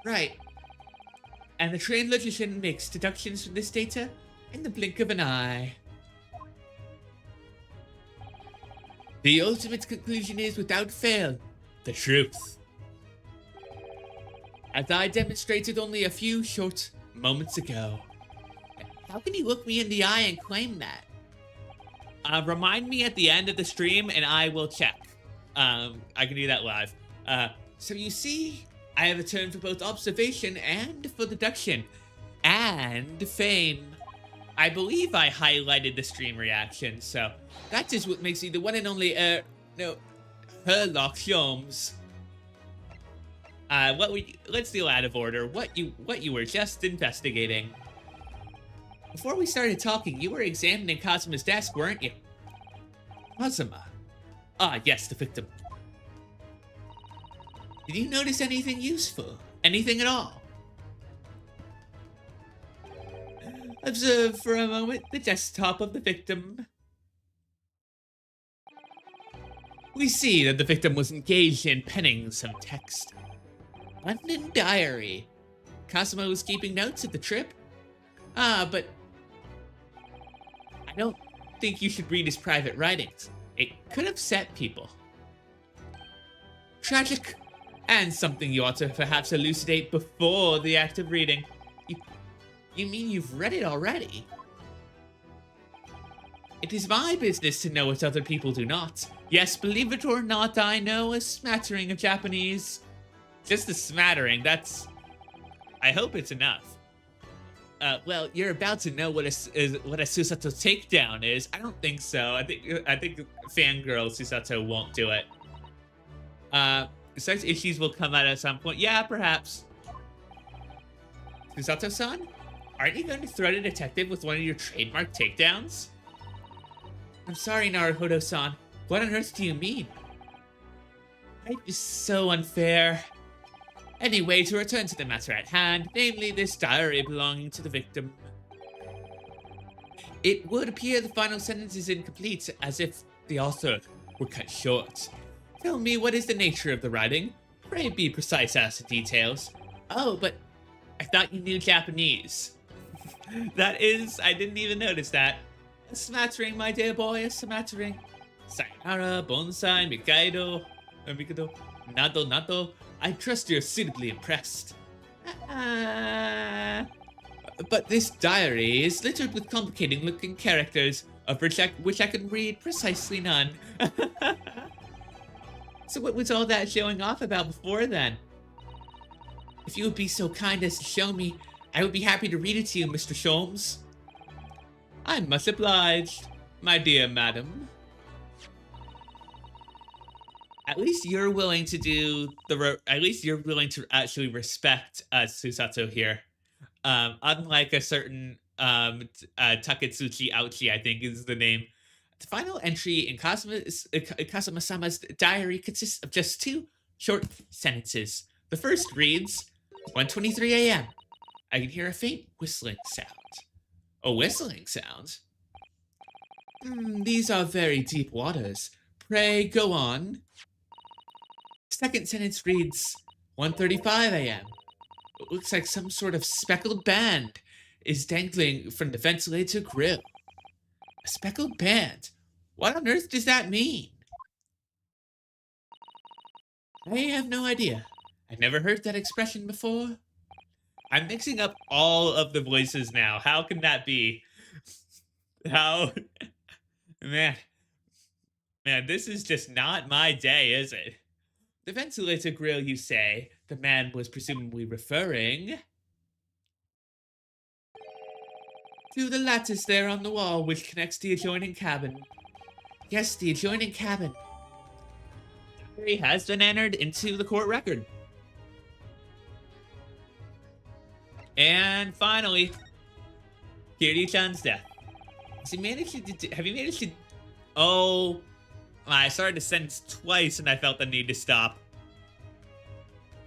Right. And the trained logician makes deductions from this data in the blink of an eye. The ultimate conclusion is, without fail, the truth. As I demonstrated only a few short moments ago. How can you look me in the eye and claim that? Remind me at the end of the stream and I will check. I can do that live. So you see, I have a term for both observation and for deduction. And fame. I believe I highlighted the stream reaction, so that is what makes me the one and only, Sherlock Holmes. Let's deal out of order. What you were just investigating. Before we started talking, you were examining Kazuma's desk, weren't you? Kazuma? Ah, yes, the victim. Did you notice anything useful? Anything at all? Observe for a moment the desktop of the victim. We see that the victim was engaged in penning some text. London diary. Kazuma was keeping notes of the trip. But I don't think you should read his private writings. It could upset people. Tragic, and something you ought to perhaps elucidate before the act of reading. You mean you've read it already? It is my business to know what other people do not. Yes, believe it or not, I know a smattering of Japanese. Just a smattering, that's... I hope it's enough. Well, you're about to know what a Susato takedown is. I don't think so. I think fangirl Susato won't do it. Such issues will come out at some point. Yeah, perhaps. Susato-san? Aren't you going to threaten a detective with one of your trademark takedowns? I'm sorry, Naruhodo-san. What on earth do you mean? Life is so unfair. Anyway, to return to the matter at hand, namely this diary belonging to the victim. It would appear the final sentence is incomplete, as if the author were cut short. Tell me, what is the nature of the writing? Pray be precise as to details. Oh, but I thought you knew Japanese. That is, I didn't even notice that. A smattering, my dear boy, a smattering. Sayonara, bonsai, mikado, nado, nado. I trust you're suitably impressed. But this diary is littered with complicating-looking characters, of which I can read precisely none. So what was all that showing off about before then? If you would be so kind as to show me, I would be happy to read it to you, Mr. Sholmes. I'm much obliged, my dear madam. At least you're willing to do at least you're willing to actually respect Susato here. Unlike a certain Taketsuchi Ouchi, I think is the name. The final entry in Kazuma-sama's diary consists of just 2 short sentences. The first reads, 1:23 a.m. I can hear a faint whistling sound. A whistling sound? These are very deep waters. Pray go on. Second sentence reads, 1:35 a.m. It looks like some sort of speckled band is dangling from the ventilator grill. A speckled band? What on earth does that mean? I have no idea. I've never heard that expression before. I'm mixing up all of the voices now. How can that be? How? Man, man, this is just not my day, is it? The ventilator grill, you say? The man was presumably referring to the lattice there on the wall, which connects the adjoining cabin. Yes, the adjoining cabin. He has been entered into the court record. And finally, Kiryu-chan's death. Has he managed to have you managed to... Oh, I started to sentence twice and I felt the need to stop.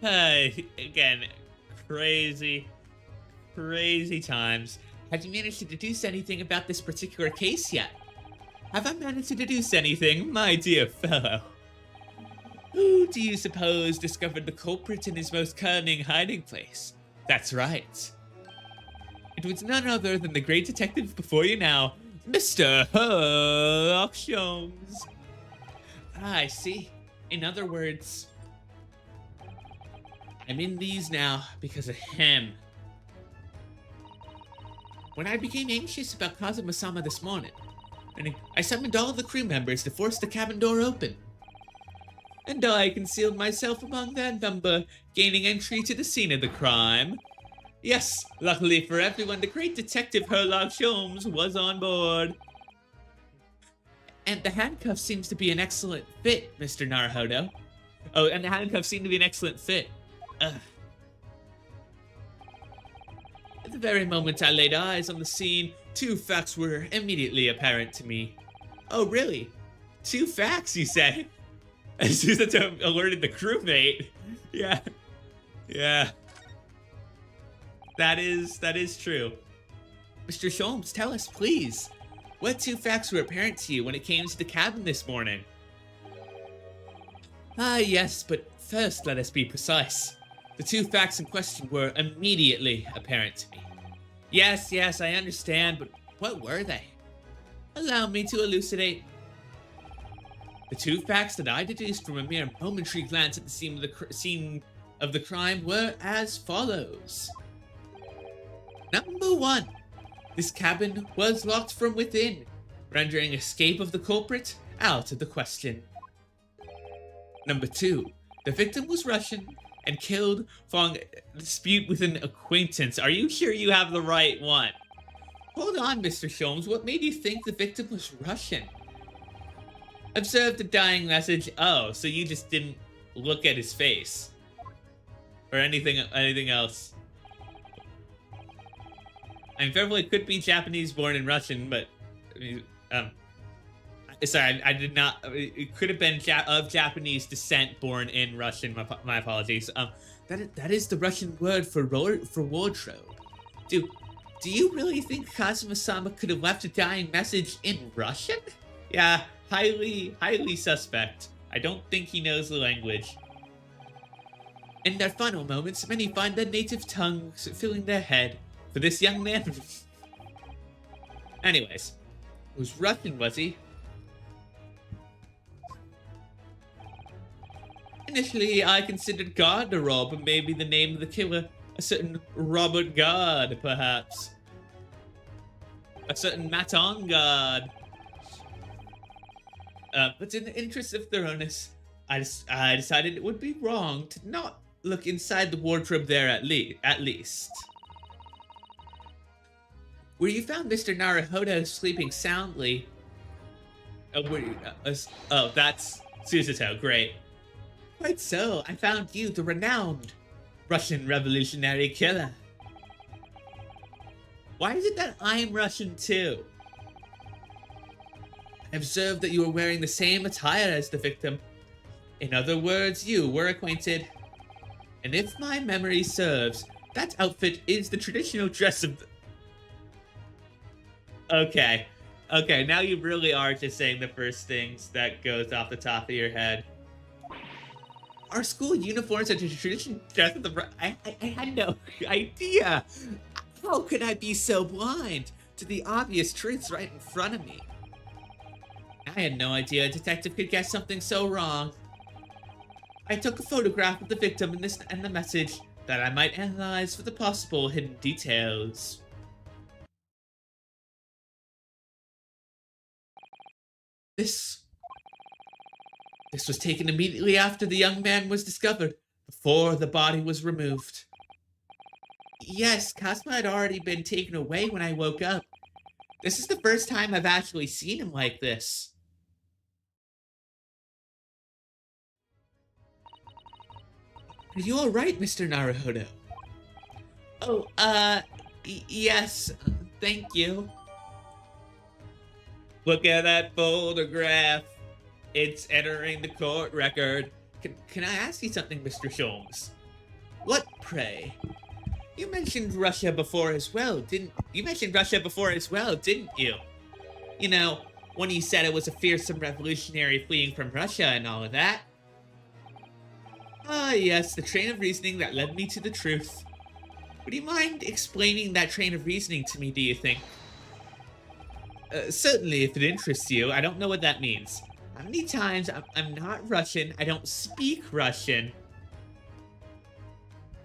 Again, crazy times. Have you managed to deduce anything about this particular case yet? Have I managed to deduce anything, my dear fellow? Who do you suppose discovered the culprit in his most cunning hiding place? That's right. It was none other than the great detective before you now, Mr. Sherlock Holmes. Ah, I see. In other words, I'm in these now because of him. When I became anxious about Kazuma-sama this morning, and I summoned all the crew members to force the cabin door open. And I concealed myself among that number, gaining entry to the scene of the crime. Yes, luckily for everyone, the great detective Sherlock Holmes was on board. And the handcuff seems to be an excellent fit, Mr. Naruhodo. Oh, and the handcuffs seem to be an excellent fit. Ugh. At the very moment I laid eyes on the scene, 2 facts were immediately apparent to me. Oh, really? 2 facts, you say? As soon as I alerted the crewmate. Yeah. That is true. Mr. Holmes, tell us, please. What 2 facts were apparent to you when it came to the cabin this morning? Ah, yes, but first let us be precise. The 2 facts in question were immediately apparent to me. Yes, I understand, but what were they? Allow me to elucidate. The 2 facts that I deduced from a mere momentary glance at the scene of the crime were as follows. Number 1, this cabin was locked from within, rendering escape of the culprit out of the question. Number 2, the victim was Russian and killed following a dispute with an acquaintance. Are you sure you have the right one? Hold on, Mr. Holmes, what made you think the victim was Russian? Observed the dying message. Oh, so you just didn't look at his face. Or anything else. I mean, Beverly could be Japanese born and Russian, but sorry, I did not. It could have been of Japanese descent, born in Russian. My apologies. That is the Russian word for wardrobe. Do you really think Kazuma-sama could have left a dying message in Russian? Yeah, highly suspect. I don't think he knows the language. In their final moments, many find their native tongues filling their head. For this young man. Anyways, he was Russian, was he? Initially, I considered God to rob, and maybe the name of the killer, a certain Robert God, perhaps. A certain Maton God. But in the interest of thoroughness, I decided it would be wrong to not look inside the wardrobe there at least. Where you found Mr. Naruhodo sleeping soundly. That's Susato, great. Quite so, I found you, the renowned Russian revolutionary killer. Why is it that I'm Russian too? I observed that you were wearing the same attire as the victim. In other words, you were acquainted. And if my memory serves, that outfit is the traditional dress of the... Okay, now you really are just saying the first things that goes off the top of your head. Our school uniforms are the traditional dress of the... I had no idea. How could I be so blind to the obvious truths right in front of me? I had no idea a detective could get something so wrong. I took a photograph of the victim and the message, that I might analyze for the possible hidden details. This was taken immediately after the young man was discovered, before the body was removed. Yes, Kazuma had already been taken away when I woke up. This is the first time I've actually seen him like this. Are you alright, Mr. Naruhodo? Oh, yes, thank you. Look at that photograph. It's entering the court record. Can I ask you something, Mr. Sholmes? What, pray? You mentioned Russia before as well, didn't you? You know, when you said it was a fearsome revolutionary fleeing from Russia and all of that. Ah, yes, the train of reasoning that led me to the truth. Would you mind explaining that train of reasoning to me, do you think? Certainly, if it interests you. I don't know what that means. How many times? I'm not Russian. I don't speak Russian.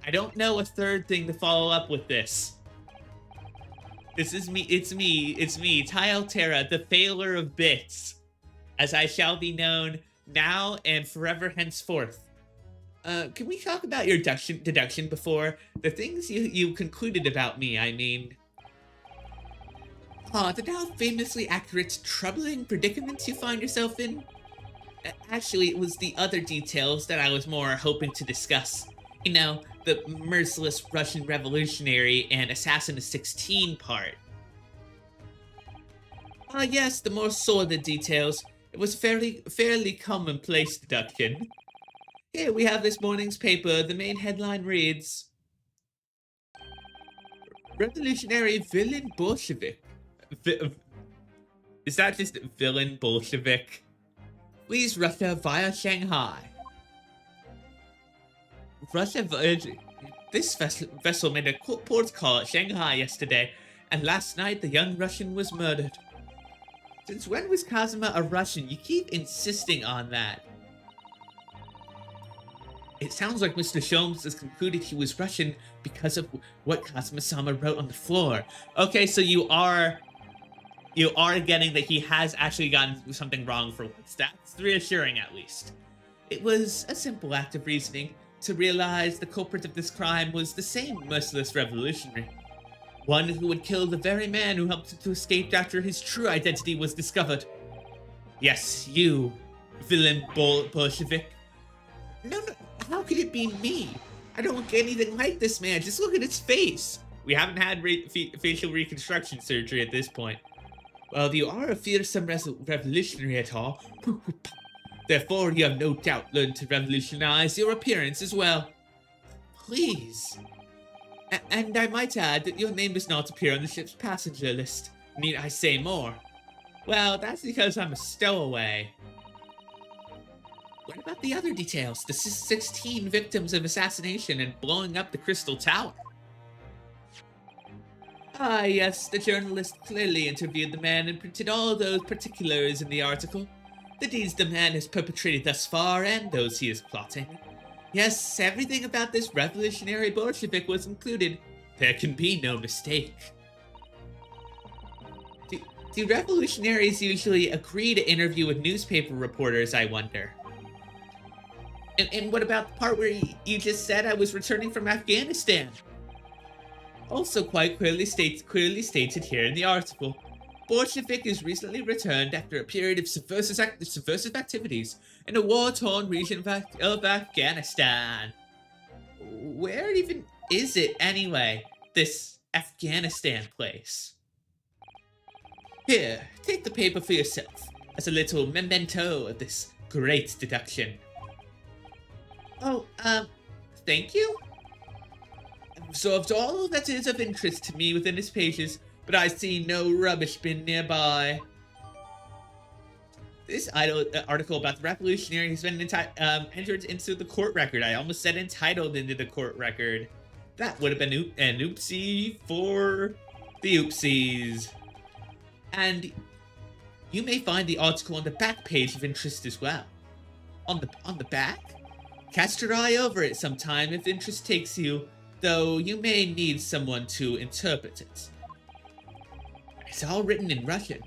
I don't know a third thing to follow up with this. This is me. It's me, Tai Altera, the failure of bits, as I shall be known now and forever henceforth. Can we talk about your deduction before? The things you concluded about me, I mean. The now famously accurate, troubling predicaments you find yourself in? Actually, it was the other details that I was more hoping to discuss. You know, the merciless Russian revolutionary and assassin of 16 part. Yes, the more sordid details. It was fairly commonplace deduction. Here we have this morning's paper. The main headline reads, Revolutionary Villain Bolshevik. Is that just villain Bolshevik? Flees Russia via Shanghai. This vessel made a port call at Shanghai yesterday, and last night the young Russian was murdered. Since when was Kazuma a Russian? You keep insisting on that. It sounds like Mr. Sholmes has concluded he was Russian because of what Kazuma-sama wrote on the floor. Okay, so you are getting that he has actually gotten something wrong for once. That's reassuring, at least. It was a simple act of reasoning to realize the culprit of this crime was the same merciless revolutionary. One who would kill the very man who helped him to escape after his true identity was discovered. Yes, you, villain Bolshevik. No, how could it be me? I don't look anything like this man. Just look at his face. We haven't had facial reconstruction surgery at this point. Well, you are a fearsome revolutionary at all. Therefore, you have no doubt learned to revolutionize your appearance as well. Please. And I might add that your name does not appear on the ship's passenger list. Need I say more? Well, that's because I'm a stowaway. What about the other details? The 16 victims of assassination and blowing up the Crystal Tower. Ah, yes, the journalist clearly interviewed the man and printed all those particulars in the article. The deeds the man has perpetrated thus far and those he is plotting. Yes, everything about this revolutionary Bolshevik was included. There can be no mistake. Do revolutionaries usually agree to interview with newspaper reporters, I wonder? And what about the part where you just said I was returning from Afghanistan? Also quite clearly stated here in the article. Bolshevik is recently returned after a period of subversive activities in a war-torn region of Afghanistan. Where even is it anyway, this Afghanistan place? Here, take the paper for yourself, as a little memento of this great deduction. Oh, thank you? I've observed all that is of interest to me within its pages, but I see no rubbish bin nearby. This article about the revolutionary has been entered into the court record. I almost said entitled into the court record. That would have been an oopsie for the oopsies. And you may find the article on the back page of interest as well. On the back? Cast your eye over it sometime if interest takes you. though you may need someone to interpret it. It's all written in Russian.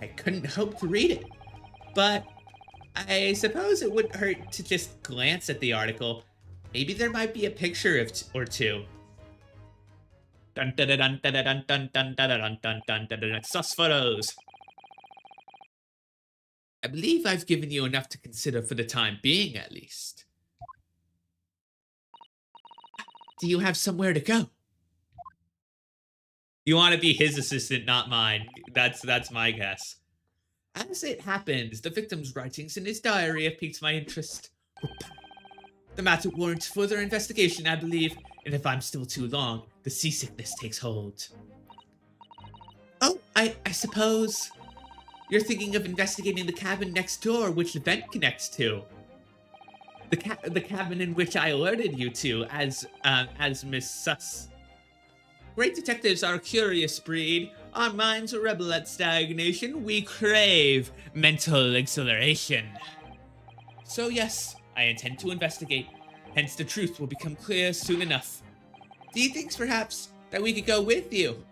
I couldn't hope to read it, but I suppose it wouldn't hurt to just glance at the article. Maybe there might be a picture or two. Dun dun dun dun dun dun dun dun dun dun dun dun dun. Sus photos. I believe I've given you enough to consider for the time being, at least. Do you have somewhere to go? You want to be his assistant, not mine. That's my guess. As it happens, the victim's writings in his diary have piqued my interest. The matter warrants further investigation, I believe, and if I'm still too long, the seasickness takes hold. Oh, I suppose you're thinking of investigating the cabin next door, which the vent connects to. The cabin in which I alerted you to as Miss Sus. Great detectives are a curious breed. Our minds are rebel at stagnation. We crave mental exhilaration. So yes, I intend to investigate. Hence the truth will become clear soon enough. Do you think perhaps that we could go with you?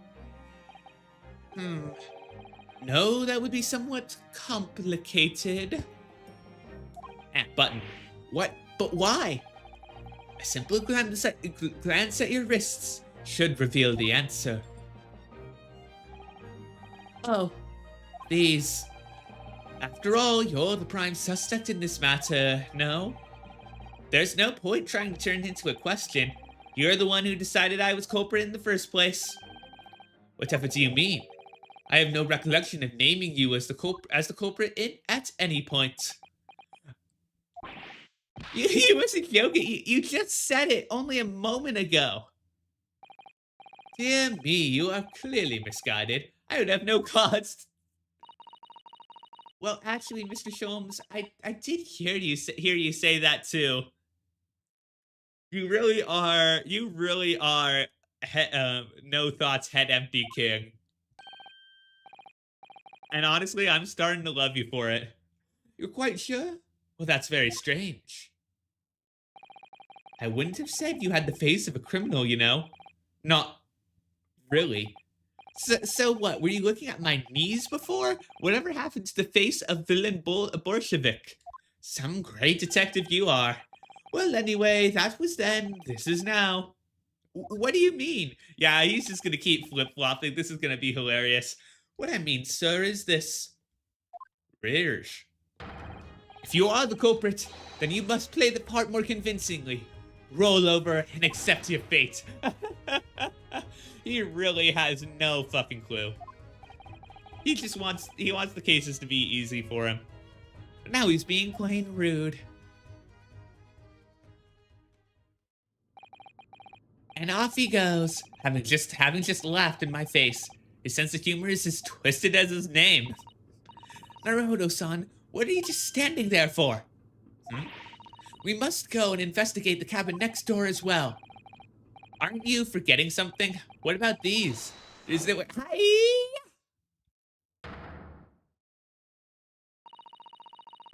No, that would be somewhat complicated. Button. What? But why? A simple glance at your wrists should reveal the answer. Oh, these. After all, you're the prime suspect in this matter, no? There's no point trying to turn it into a question. You're the one who decided I was culprit in the first place. Whatever do you mean? I have no recollection of naming you as the culprit at any point. You wasn't joking. You just said it only a moment ago. Dear me, you are clearly misguided. I would have no cause. Well, actually, Mr. Sholmes, I did hear you say that too. You really are no thoughts, head empty king. And honestly, I'm starting to love you for it. You're quite sure? Well, that's very strange. I wouldn't have said you had the face of a criminal, you know. Not really. So what? Were you looking at my knees before? Whatever happened to the face of villain Bolshevik? Some great detective you are. Well, anyway, that was then. This is now. What do you mean? Yeah, he's just gonna keep flip-flopping. This is gonna be hilarious. What I mean, sir, is this. Rears. If you are the culprit, then you must play the part more convincingly. Roll over and accept your fate. He really has no fucking clue. He wants the cases to be easy for him. But now he's being plain rude. And off he goes, having just laughed in my face. His sense of humor is as twisted as his name. Naruto-san, what are you just standing there for? We must go and investigate the cabin next door as well. Aren't you forgetting something? What about these? Is there... Hi!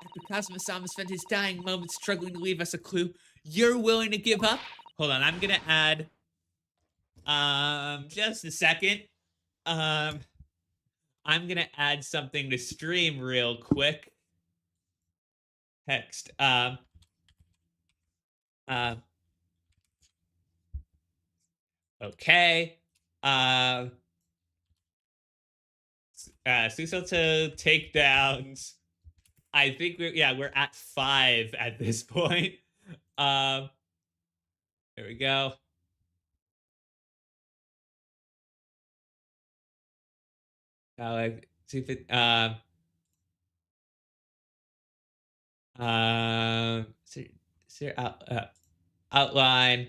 After Kazuma-sama spent his dying moments struggling to leave us a clue, you're willing to give up? Hold on, I'm gonna add... just a second. I'm gonna add something to stream real quick. Text. Okay. Susato takedowns. I think we're at 5 at this point. There we go. See if it outline.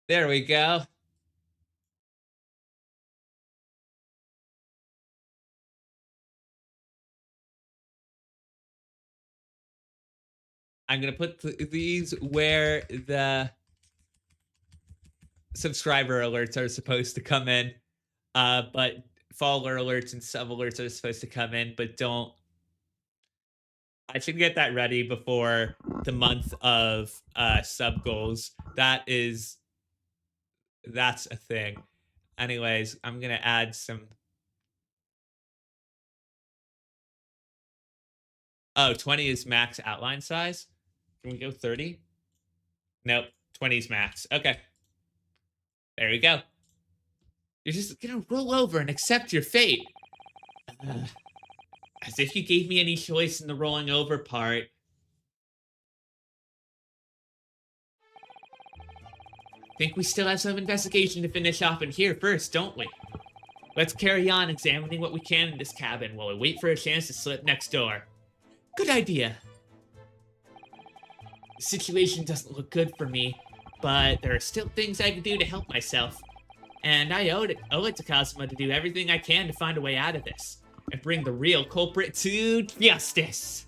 There we go. I'm gonna put these where the subscriber alerts are supposed to come in, but follower alerts and sub alerts are supposed to come in, but don't. I should get that ready before the month of sub goals. That's a thing. Anyways, I'm gonna add some. Oh, 20 is max outline size. Can we go 30? Nope, 20 is max. Okay. There we go. You're just gonna roll over and accept your fate. Ugh. As if you gave me any choice in the rolling over part. Think we still have some investigation to finish off in here first, don't we? Let's carry on examining what we can in this cabin while we wait for a chance to slip next door. Good idea. The situation doesn't look good for me, but there are still things I can do to help myself. And I owe it to Kazuma to do everything I can to find a way out of this and bring the real culprit to justice.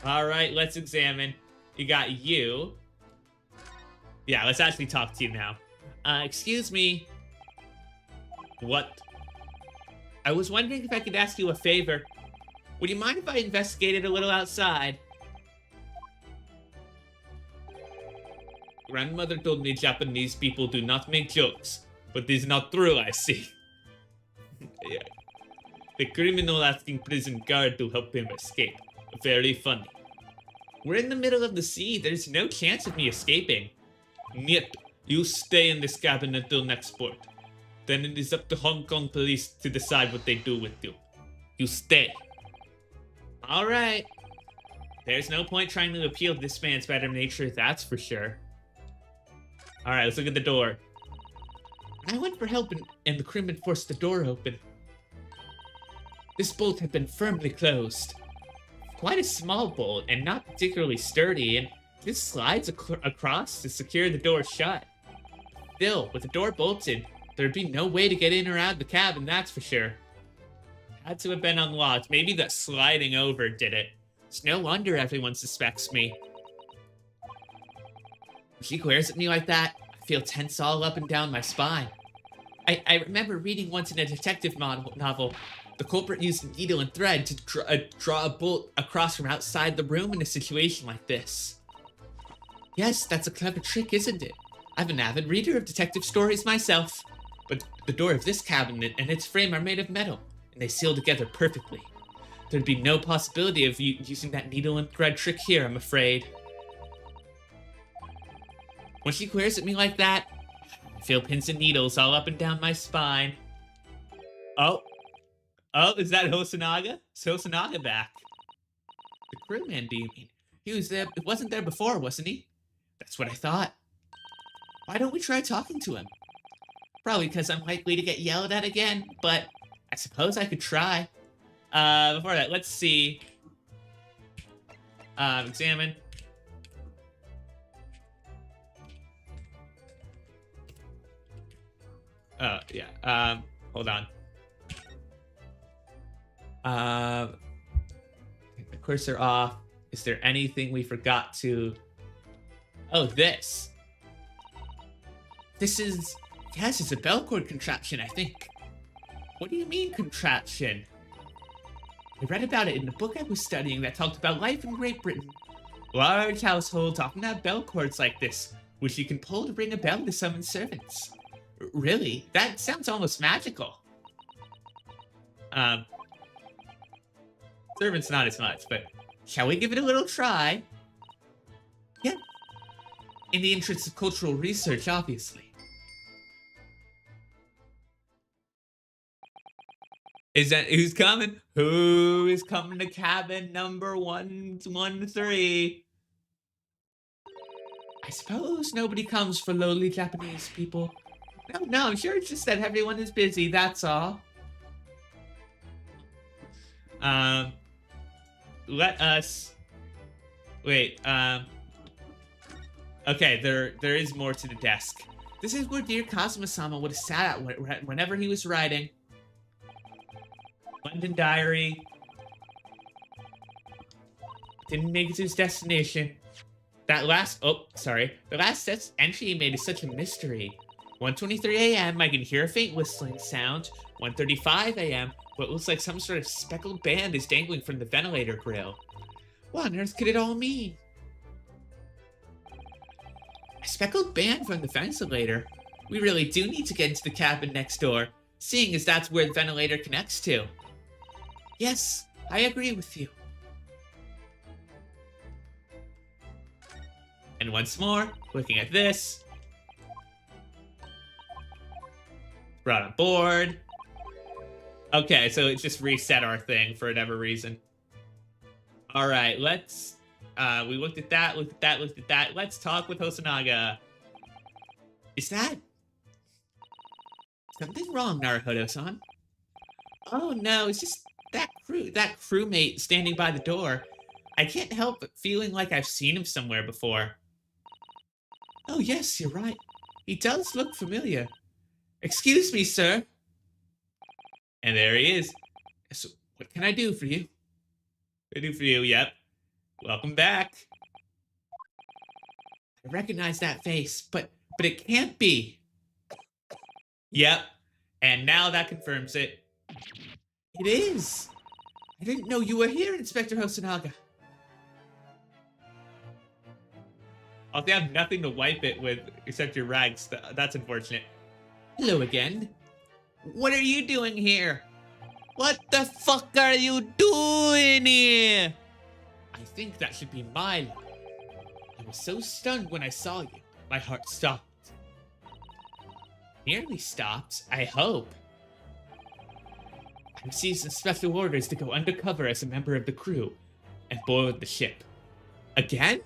All right, let's examine. You got you. Yeah, let's actually talk to you now. Excuse me. What? I was wondering if I could ask you a favor. Would you mind if I investigated a little outside? Grandmother told me Japanese people do not make jokes, but this is not true, I see. Yeah. The criminal asking prison guard to help him escape. Very funny. We're in the middle of the sea. There's no chance of me escaping. Niet, you stay in this cabin until next port. Then it is up to Hong Kong police to decide what they do with you. You stay. All right. There's no point trying to appeal to this man's better nature, that's for sure. All right, let's look at the door. I went for help and the crewman forced the door open. This bolt had been firmly closed. Quite a small bolt and not particularly sturdy, and this slides across to secure the door shut. Still, with the door bolted, there'd be no way to get in or out of the cabin, that's for sure. Had to have been unlocked. Maybe that sliding over did it. It's no wonder everyone suspects me. When she glares at me like that, I feel tense all up and down my spine. I remember reading once in a detective novel, the culprit used a needle and thread to draw a bolt across from outside the room in a situation like this. Yes, that's a clever trick, isn't it? I'm an avid reader of detective stories myself. But the door of this cabinet and its frame are made of metal, and they seal together perfectly. There'd be no possibility of using that needle and thread trick here, I'm afraid. When she glares at me like that, I feel pins and needles all up and down my spine. Oh, is that Hosonaga? Is Hosonaga back? The crewman, do you mean? He was there, wasn't there before, wasn't he? That's what I thought. Why don't we try talking to him? Probably because I'm likely to get yelled at again, but I suppose I could try. Before that, let's see. Examine. Oh, yeah. Hold on. Take the cursor off. Is there anything we forgot to... Oh, this. This is... Yes, it's a bell cord contraption, I think. What do you mean, contraption? I read about it in the book I was studying that talked about life in Great Britain. Large households often have bell cords like this, which you can pull to ring a bell to summon servants. Really? That sounds almost magical. Servants not as much, but shall we give it a little try? Yeah. In the interest of cultural research, obviously. Is that who's coming? Who is coming to cabin number 113? I suppose nobody comes for lowly Japanese people. No, I'm sure it's just that everyone is busy, that's all. Let us... Wait, okay, there is more to the desk. This is where dear Kazuma-sama would have sat at whenever he was writing. London Diary. Didn't make it to his destination. The last entry he made is such a mystery. 1:23 a.m. I can hear a faint whistling sound. 1:35 a.m. What looks like some sort of speckled band is dangling from the ventilator grill. What on earth could it all mean? A speckled band from the ventilator? We really do need to get into the cabin next door, seeing as that's where the ventilator connects to. Yes, I agree with you. And once more, looking at this. Brought on board. Okay, so it just reset our thing for whatever reason. All right, let's... we looked at that, looked at that, looked at that. Let's talk with Hosonaga. Is that... something wrong, Naruhodo-san? Oh no, it's just that crewmate standing by the door. I can't help but feeling like I've seen him somewhere before. Oh yes, you're right. He does look familiar. Excuse me, sir. And there he is. So, what can I do for you? I do for you, yep. Welcome back. I recognize that face, but it can't be. Yep. And now that confirms it. It is. I didn't know you were here, Inspector Hosonaga. I'll have nothing to wipe it with except your rags. That's unfortunate. Hello again. What are you doing here? What the fuck are you doing here? I think that should be my line. I was so stunned when I saw you. My heart stopped. Nearly stopped, I hope. I received some special orders to go undercover as a member of the crew and board the ship. Again?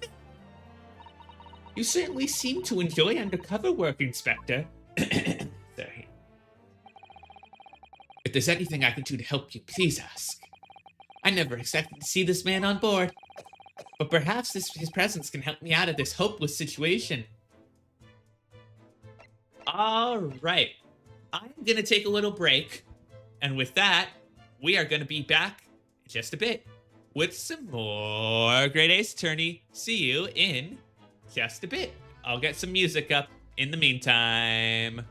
You certainly seem to enjoy undercover work, Inspector. Sorry. If there's anything I can do to help you, please ask. I never expected to see this man on board, but perhaps his presence can help me out of this hopeless situation. All right. I'm going to take a little break. And with that, we are going to be back in just a bit with some more Great Ace Attorney. See you in just a bit. I'll get some music up in the meantime.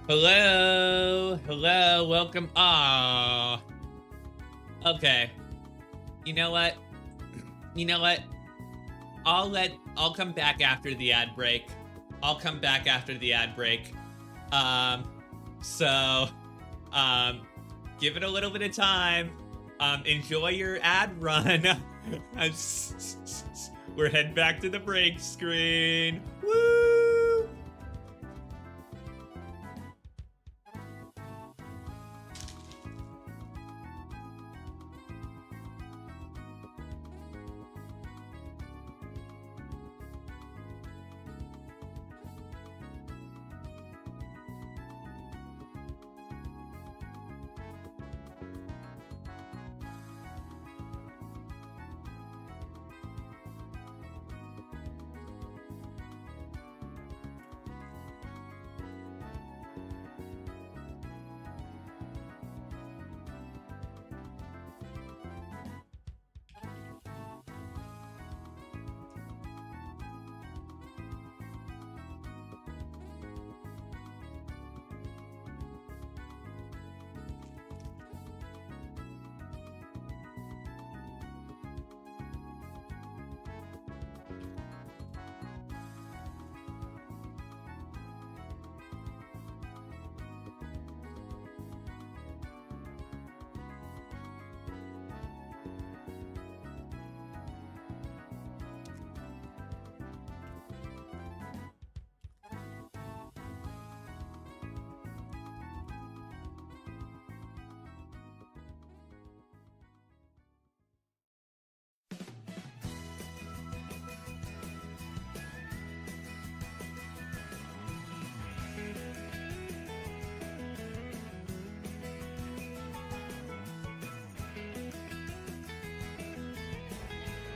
Hello, hello, welcome. Ah, okay. You know what? You know what? I'll come back after the ad break. I'll come back after the ad break. So, give it a little bit of time. Enjoy your ad run. We're heading back to the break screen. Woo!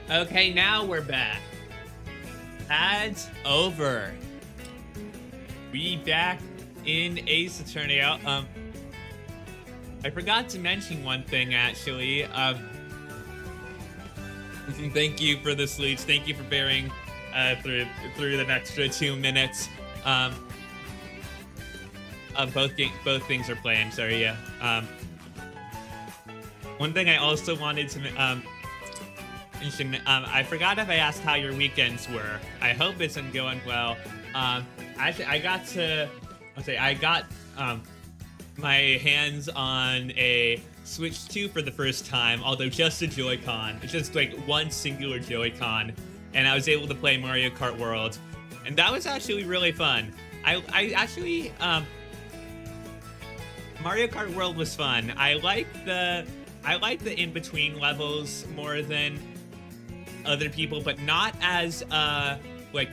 Okay, now we're back. Ads over. We back in Ace Attorney. I forgot to mention one thing actually. Thank you for the sleeps. Thank you for bearing through the extra 2 minutes. Both things are playing. Sorry, yeah. One thing I also wanted to mention, I forgot if I asked how your weekends were. I hope it's been going well. Actually, I got my hands on a Switch 2 for the first time, although just a Joy-Con, just like one singular Joy-Con, and I was able to play Mario Kart World, and that was actually really fun. I actually Mario Kart World was fun. I like the in-between levels more than other people, but not as like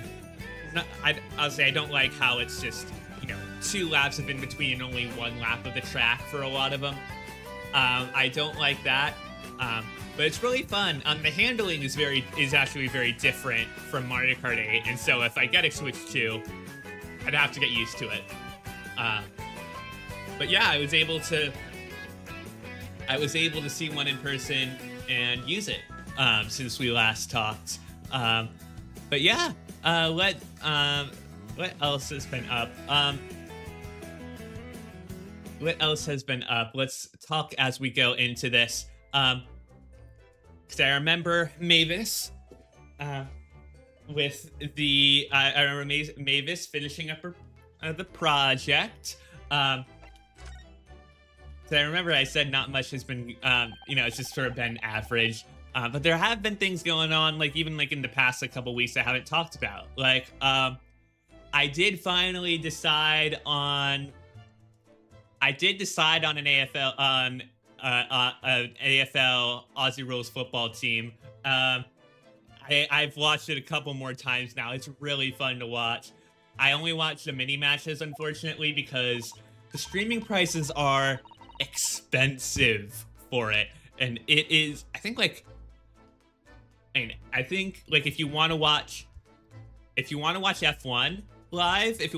I'll say I don't like how it's just, you know, 2 laps of in between and only 1 lap of the track for a lot of them. I don't like that, but it's really fun. The handling is actually very different from Mario Kart 8, and so if I get a Switch 2, I'd have to get used to it. But yeah, I was able to see one in person and use it since we last talked. But yeah, what else has been up? What else has been up? Let's talk as we go into this. Because I remember Mavis, with the I remember Mavis finishing up her the project. So I remember I said not much has been, you know, it's just sort of been average. But there have been things going on, like even like in the past a couple weeks I haven't talked about. Like, I did finally decide on. I did decide on an AFL an AFL Aussie Rules football team. I've watched it a couple more times now. It's really fun to watch. I only watch the mini matches, unfortunately, because the streaming prices are expensive for it, and it is. I think like if you want to watch F1 live, it's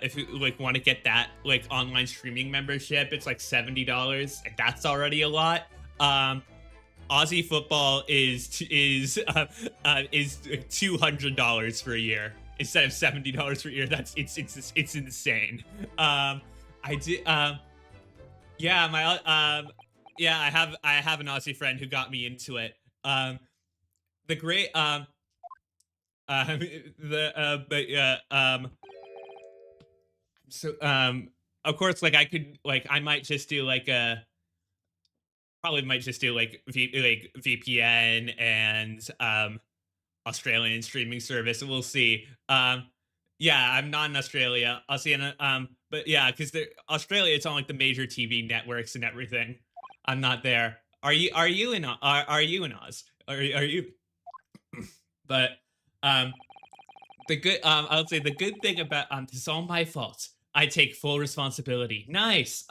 if you like want to get that like online streaming membership, it's like $70, and that's already a lot. Aussie football is $200 for a year instead of $70 for a year. It's insane. I did yeah, yeah, I have an Aussie friend who got me into it. The great but yeah, so of course, like I might just do like probably might just do like VPN and Australian streaming service. We'll see. Yeah, I'm not in Australia. I'll see. But yeah, because Australia, it's on like the major TV networks and everything. I'm not there. Are you in Oz? Are you? But the good I would say the good thing about this is all my fault. I take full responsibility. Nice.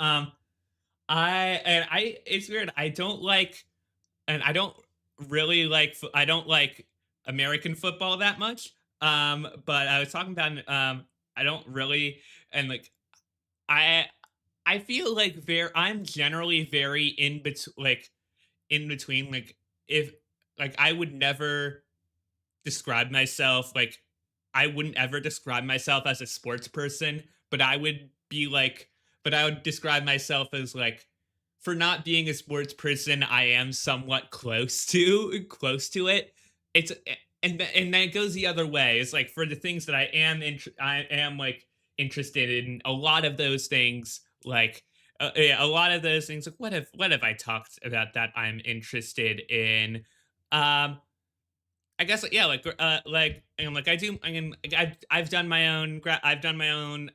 It's weird. I don't like, and I don't like American football that much. But I was talking about I don't really, and like I I feel like I'm generally very in between, like if like I would never describe myself like I wouldn't ever describe myself as a sports person, but I would describe myself as like, for not being a sports person, I am somewhat close to it. It's and then it goes the other way. It's like for the things that I am like interested in, a lot of those things like yeah, a lot of those things like what have I talked about that I'm interested in? I guess yeah, and like I do. I mean, like, I've done my own. I've done my own.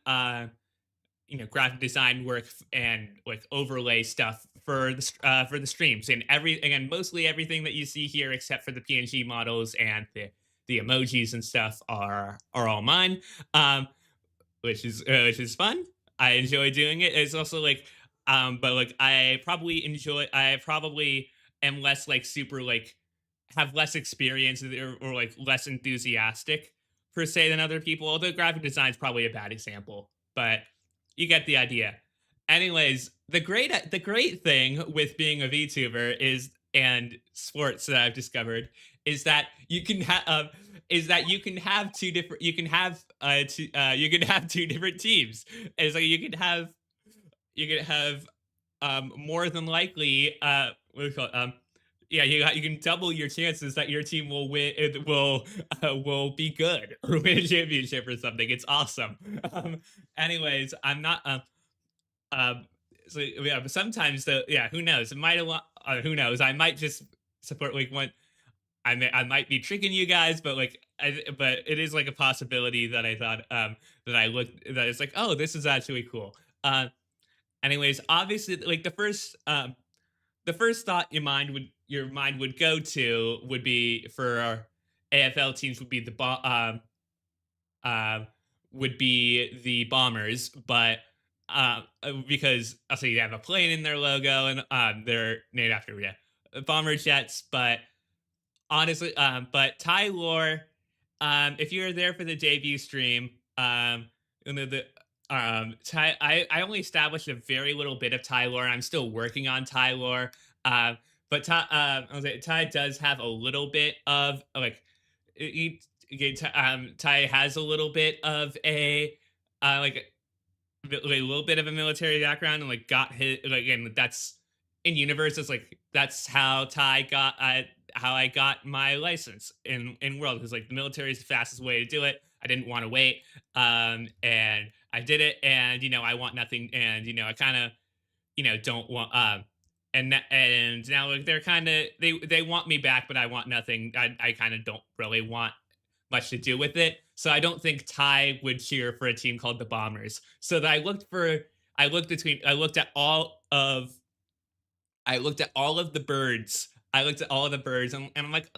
You know, graphic design work and like overlay stuff for the streams, and again mostly everything that you see here except for the PNG models and the emojis and stuff are all mine. Which is fun. I enjoy doing it. It's also like but like I probably am less like super like have less experience or like less enthusiastic per se than other people. Although graphic design is probably a bad example, but you get the idea. Anyways, the great thing with being a VTuber and sports that I've discovered is that you can have 2 different teams. It's like you can have more than likely what do we call it? Yeah, you can double your chances that your team will win. It will be good or win a championship or something. It's awesome. Anyways, I'm not. Um, so yeah, but sometimes the yeah, who knows? It might who knows? I might just support like one. I might be tricking you guys, but like but it is like a possibility that I thought that I looked that it's like oh this is actually cool. Anyways, obviously like the first thought your mind would go to would be for our AFL teams would be um would be the Bombers, but because also you have a plane in their logo and they're named after yeah bomber jets, but honestly, but Ty Lore, if you're there for the debut stream, you know, the Ty, I only established a very little bit of Ty Lore. I'm still working on Ty Lore. But Ty, I was like, Ty does have a little bit of like, Ty has a little bit of a like a little bit of a military background and like got his like and that's in universe it's like that's how I got my license in world because like the military is the fastest way to do it. I didn't want to wait, and I did it, and I want nothing, and I kind of don't want and now like they're kind of they want me back, but I want nothing. I kind of don't really want much to do with it. So I don't think Ty would cheer for a team called the Bombers. So that I looked at all of the birds. I looked at all of the birds and I'm like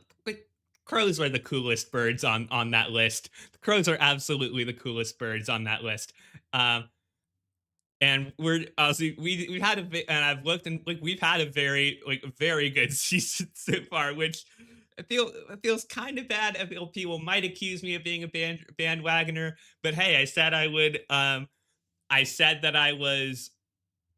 crows are the coolest birds on that list. The crows are absolutely the coolest birds on that list. Um and we're also we've had and I've looked and like we've had a very good season so far, which it feels kind of bad. I feel people might accuse me of being a bandwagoner, but hey, I said that I was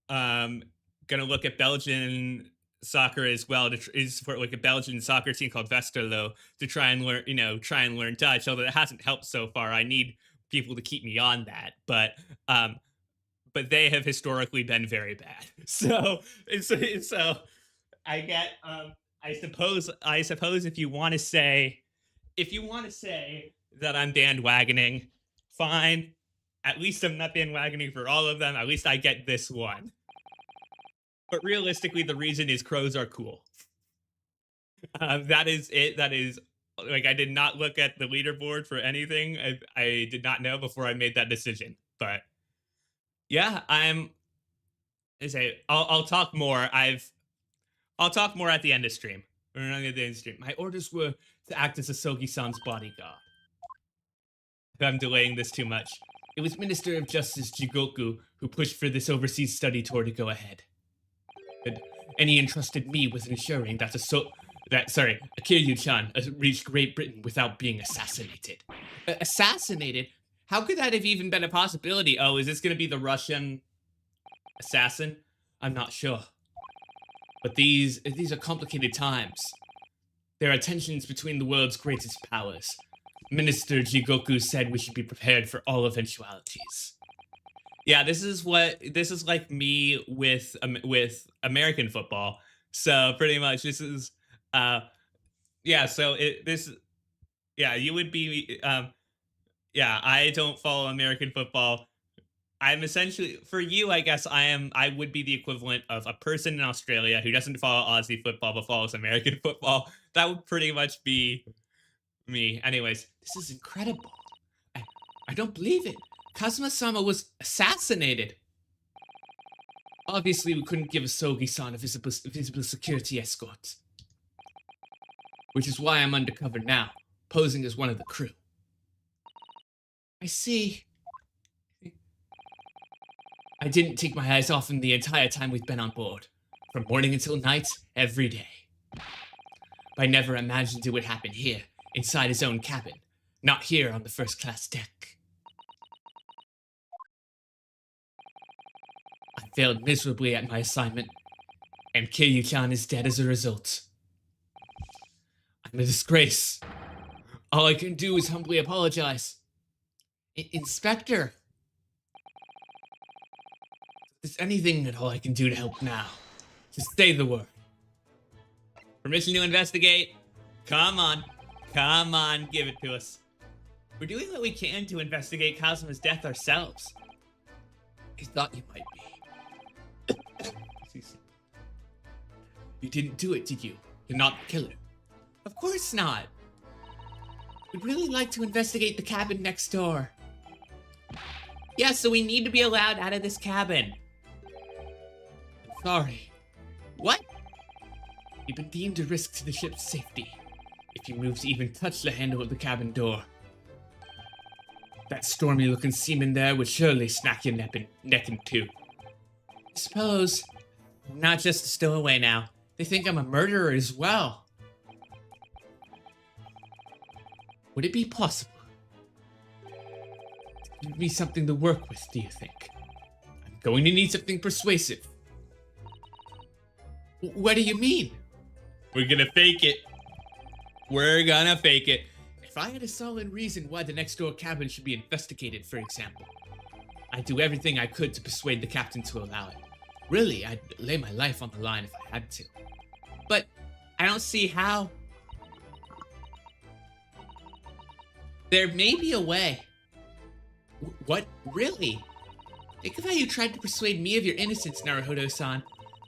um gonna look at Belgian soccer as well to support like a Belgian soccer team called Westerlo to try and learn try and learn Dutch. Although it hasn't helped so far. I need people to keep me on that, um but they have historically been very bad. So I get I suppose if you want to say that I'm bandwagoning, fine. At least I'm not bandwagoning for all of them. At least I get this one. But realistically, the reason is crows are cool. That is it. That is like I did not look at the leaderboard for anything. I did not know before I made that decision. But yeah, I say I'll talk more. I'll talk more at the end of stream. We're not at the end of stream. My orders were to act as Asogi-san's bodyguard. If I'm delaying this too much. It was Minister of Justice Jigoku who pushed for this overseas study tour to go ahead. And he entrusted me with ensuring that Kiryu-chan reached Great Britain without being assassinated. Assassinated? How could that have even been a possibility? Oh, is this going to be the Russian assassin? I'm not sure. But these are complicated times. There are tensions between the world's greatest powers. Minister Jigoku said we should be prepared for all eventualities. Yeah, this is like me with American football. So pretty much this is yeah, so you would be yeah, I don't follow American football. I'm essentially for you, I guess I would be the equivalent of a person in Australia who doesn't follow Aussie football but follows American football. That would pretty much be me. Anyways, this is incredible. I don't believe it. Kazuma-sama was assassinated. Obviously, we couldn't give Asogi-san a visible security escort. Which is why I'm undercover now, posing as one of the crew. I see. I didn't take my eyes off him the entire time we've been on board. From morning until night, every day. But I never imagined it would happen here, inside his own cabin. Not here on the first-class deck. I failed miserably at my assignment, and Kiryu-chan is dead as a result. I'm a disgrace. All I can do is humbly apologize. Inspector! If there's anything at all I can do to help now, just say the word. Permission to investigate. Come on. Come on, give it to us. We're doing what we can to investigate Kazuma's death ourselves. I thought you might be. You didn't do it, did you? You're not the killer. Of course not. We'd really like to investigate the cabin next door. Yeah, so we need to be allowed out of this cabin. I'm sorry. What? You've been deemed a risk to the ship's safety. If you move to even touch the handle of the cabin door. That stormy-looking seaman there would surely snack your neck in two. I suppose. I'm not just a stowaway now. They think I'm a murderer as well. Would it be possible? Give me something to work with, do you think? I'm going to need something persuasive. What do you mean? We're gonna fake it. We're gonna fake it. If I had a solid reason why the next door cabin should be investigated, for example, I'd do everything I could to persuade the captain to allow it. Really, I'd lay my life on the line if I had to. But I don't see how. There may be a way. What? Really? Think of how you tried to persuade me of your innocence, Naruhodo-san,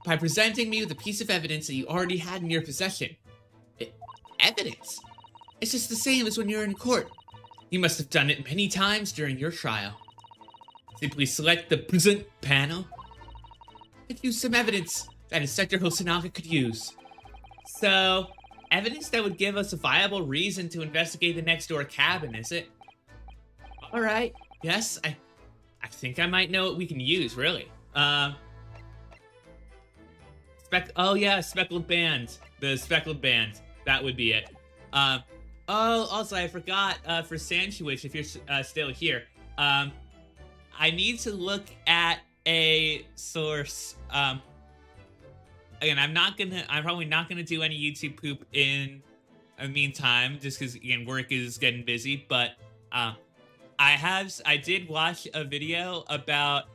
by presenting me with a piece of evidence that you already had in your possession. Evidence? It's just the same as when you're in court. You must have done it many times during your trial. Simply select the present panel and use some evidence that Inspector Hosonaga could use. So, evidence that would give us a viable reason to investigate the next door cabin, is it? Alright, yes, I think I might know what we can use, really. Speckled band. The speckled band. That would be it. Also, I forgot, for Sandwich, if you're still here, I need to look at a source. Again, I'm probably not gonna do any YouTube poop in the meantime, just because, again, work is getting busy, but, I did watch a video about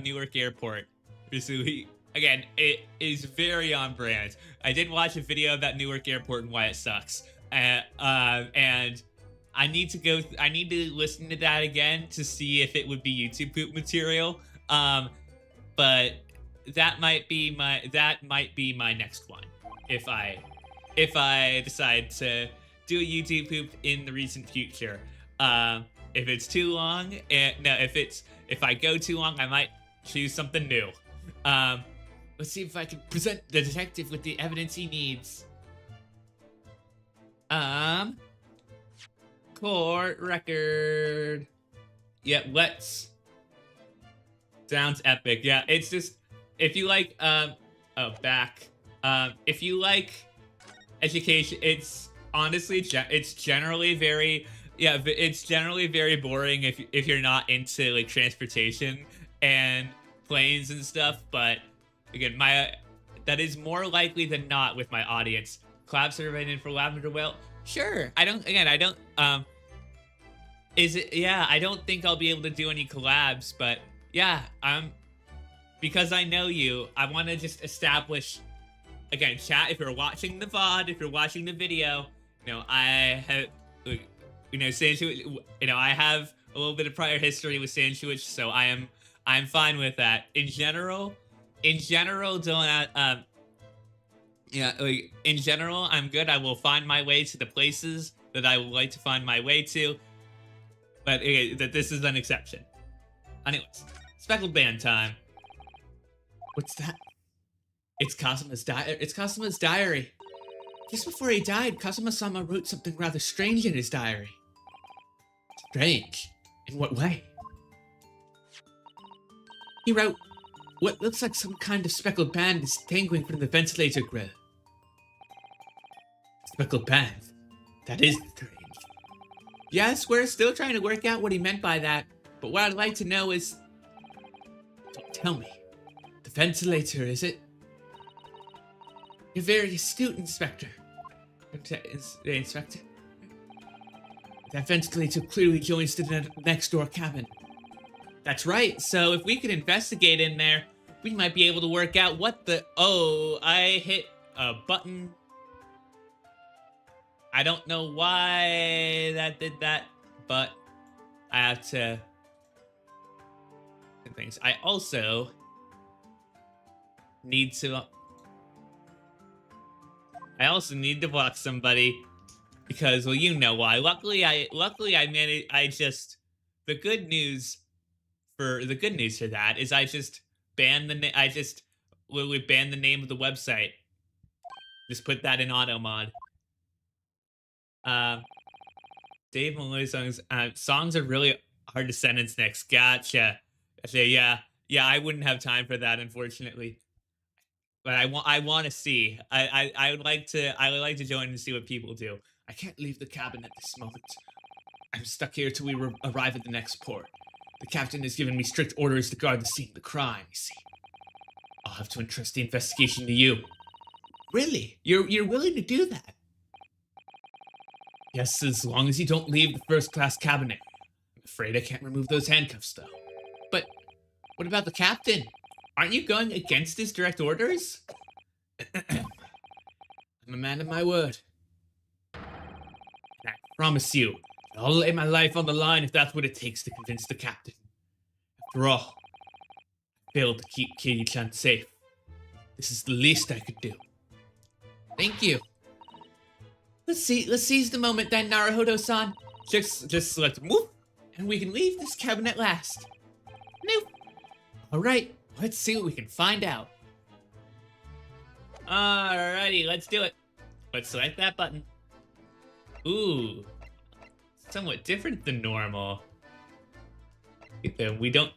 Newark Airport. Recently. Again, it is very on brand. I did watch a video about Newark Airport and why it sucks. And I need to listen to that again to see if it would be YouTube poop material. But that might be my next one. If I decide to do a YouTube poop in the recent future. If it's too long, if I go too long, I might choose something new. Let's see if I can present the detective with the evidence he needs. Court record. Yeah, let's. Sounds epic. Yeah, it's just, if you like, if you like education, it's honestly, it's generally very, it's generally very boring if you're not into, like, transportation and planes and stuff, but again, that is more likely than not with my audience. Collab survey in for Lavender Whale? Sure. I don't think I'll be able to do any collabs, but yeah, because I know you, I want to just establish, again, chat, if you're watching the VOD, if you're watching the video, I have, Sandwich, I have a little bit of prior history with Sandwich, so I'm fine with that. In general, don't, in general, I'm good. I will find my way to the places that I would like to find my way to, but that this is an exception. Anyways, speckled band time. What's that? It's Kazuma's diary. Just before he died, Kazuma-sama wrote something rather strange in his diary. Strange? In what way? He wrote, "What looks like some kind of speckled band is dangling from the ventilator grill." Speckled band? That is strange. Yes, we're still trying to work out what he meant by that, but what I'd like to know is... Don't tell me. The ventilator, is it? You're very astute, Inspector. Inspector? That ventilator clearly joins to the next door cabin. That's right, so if we could investigate in there, we might be able to work out what the... Oh, I hit a button. I don't know why that did that, but I have to do things. I also need to block somebody because, well, you know why. Luckily I managed. The good news for that is I just banned I just literally banned the name of the website. Just put that in auto mod. Dave Malloy songs. Songs are really hard to sentence next. Gotcha. Yeah. I wouldn't have time for that, unfortunately. But I want to see. I would like to join and see what people do. I can't leave the cabin at this moment. I'm stuck here till we arrive at the next port. The captain has given me strict orders to guard the scene of the crime, you see. I'll have to entrust the investigation to you. Really? You're willing to do that? Yes, as long as you don't leave the first-class cabinet. I'm afraid I can't remove those handcuffs, though. But what about the captain? Aren't you going against his direct orders? I'm a man of my word. And I promise you, I'll lay my life on the line if that's what it takes to convince the captain. After all, I failed to keep Kiryu-chan safe. This is the least I could do. Thank you. Let's seize the moment then, Naruhodo-san. Just select move, and we can leave this cabin at last. Nope. Alright, let's see what we can find out. Alrighty, let's do it. Let's select that button. Ooh. Somewhat different than normal. We don't...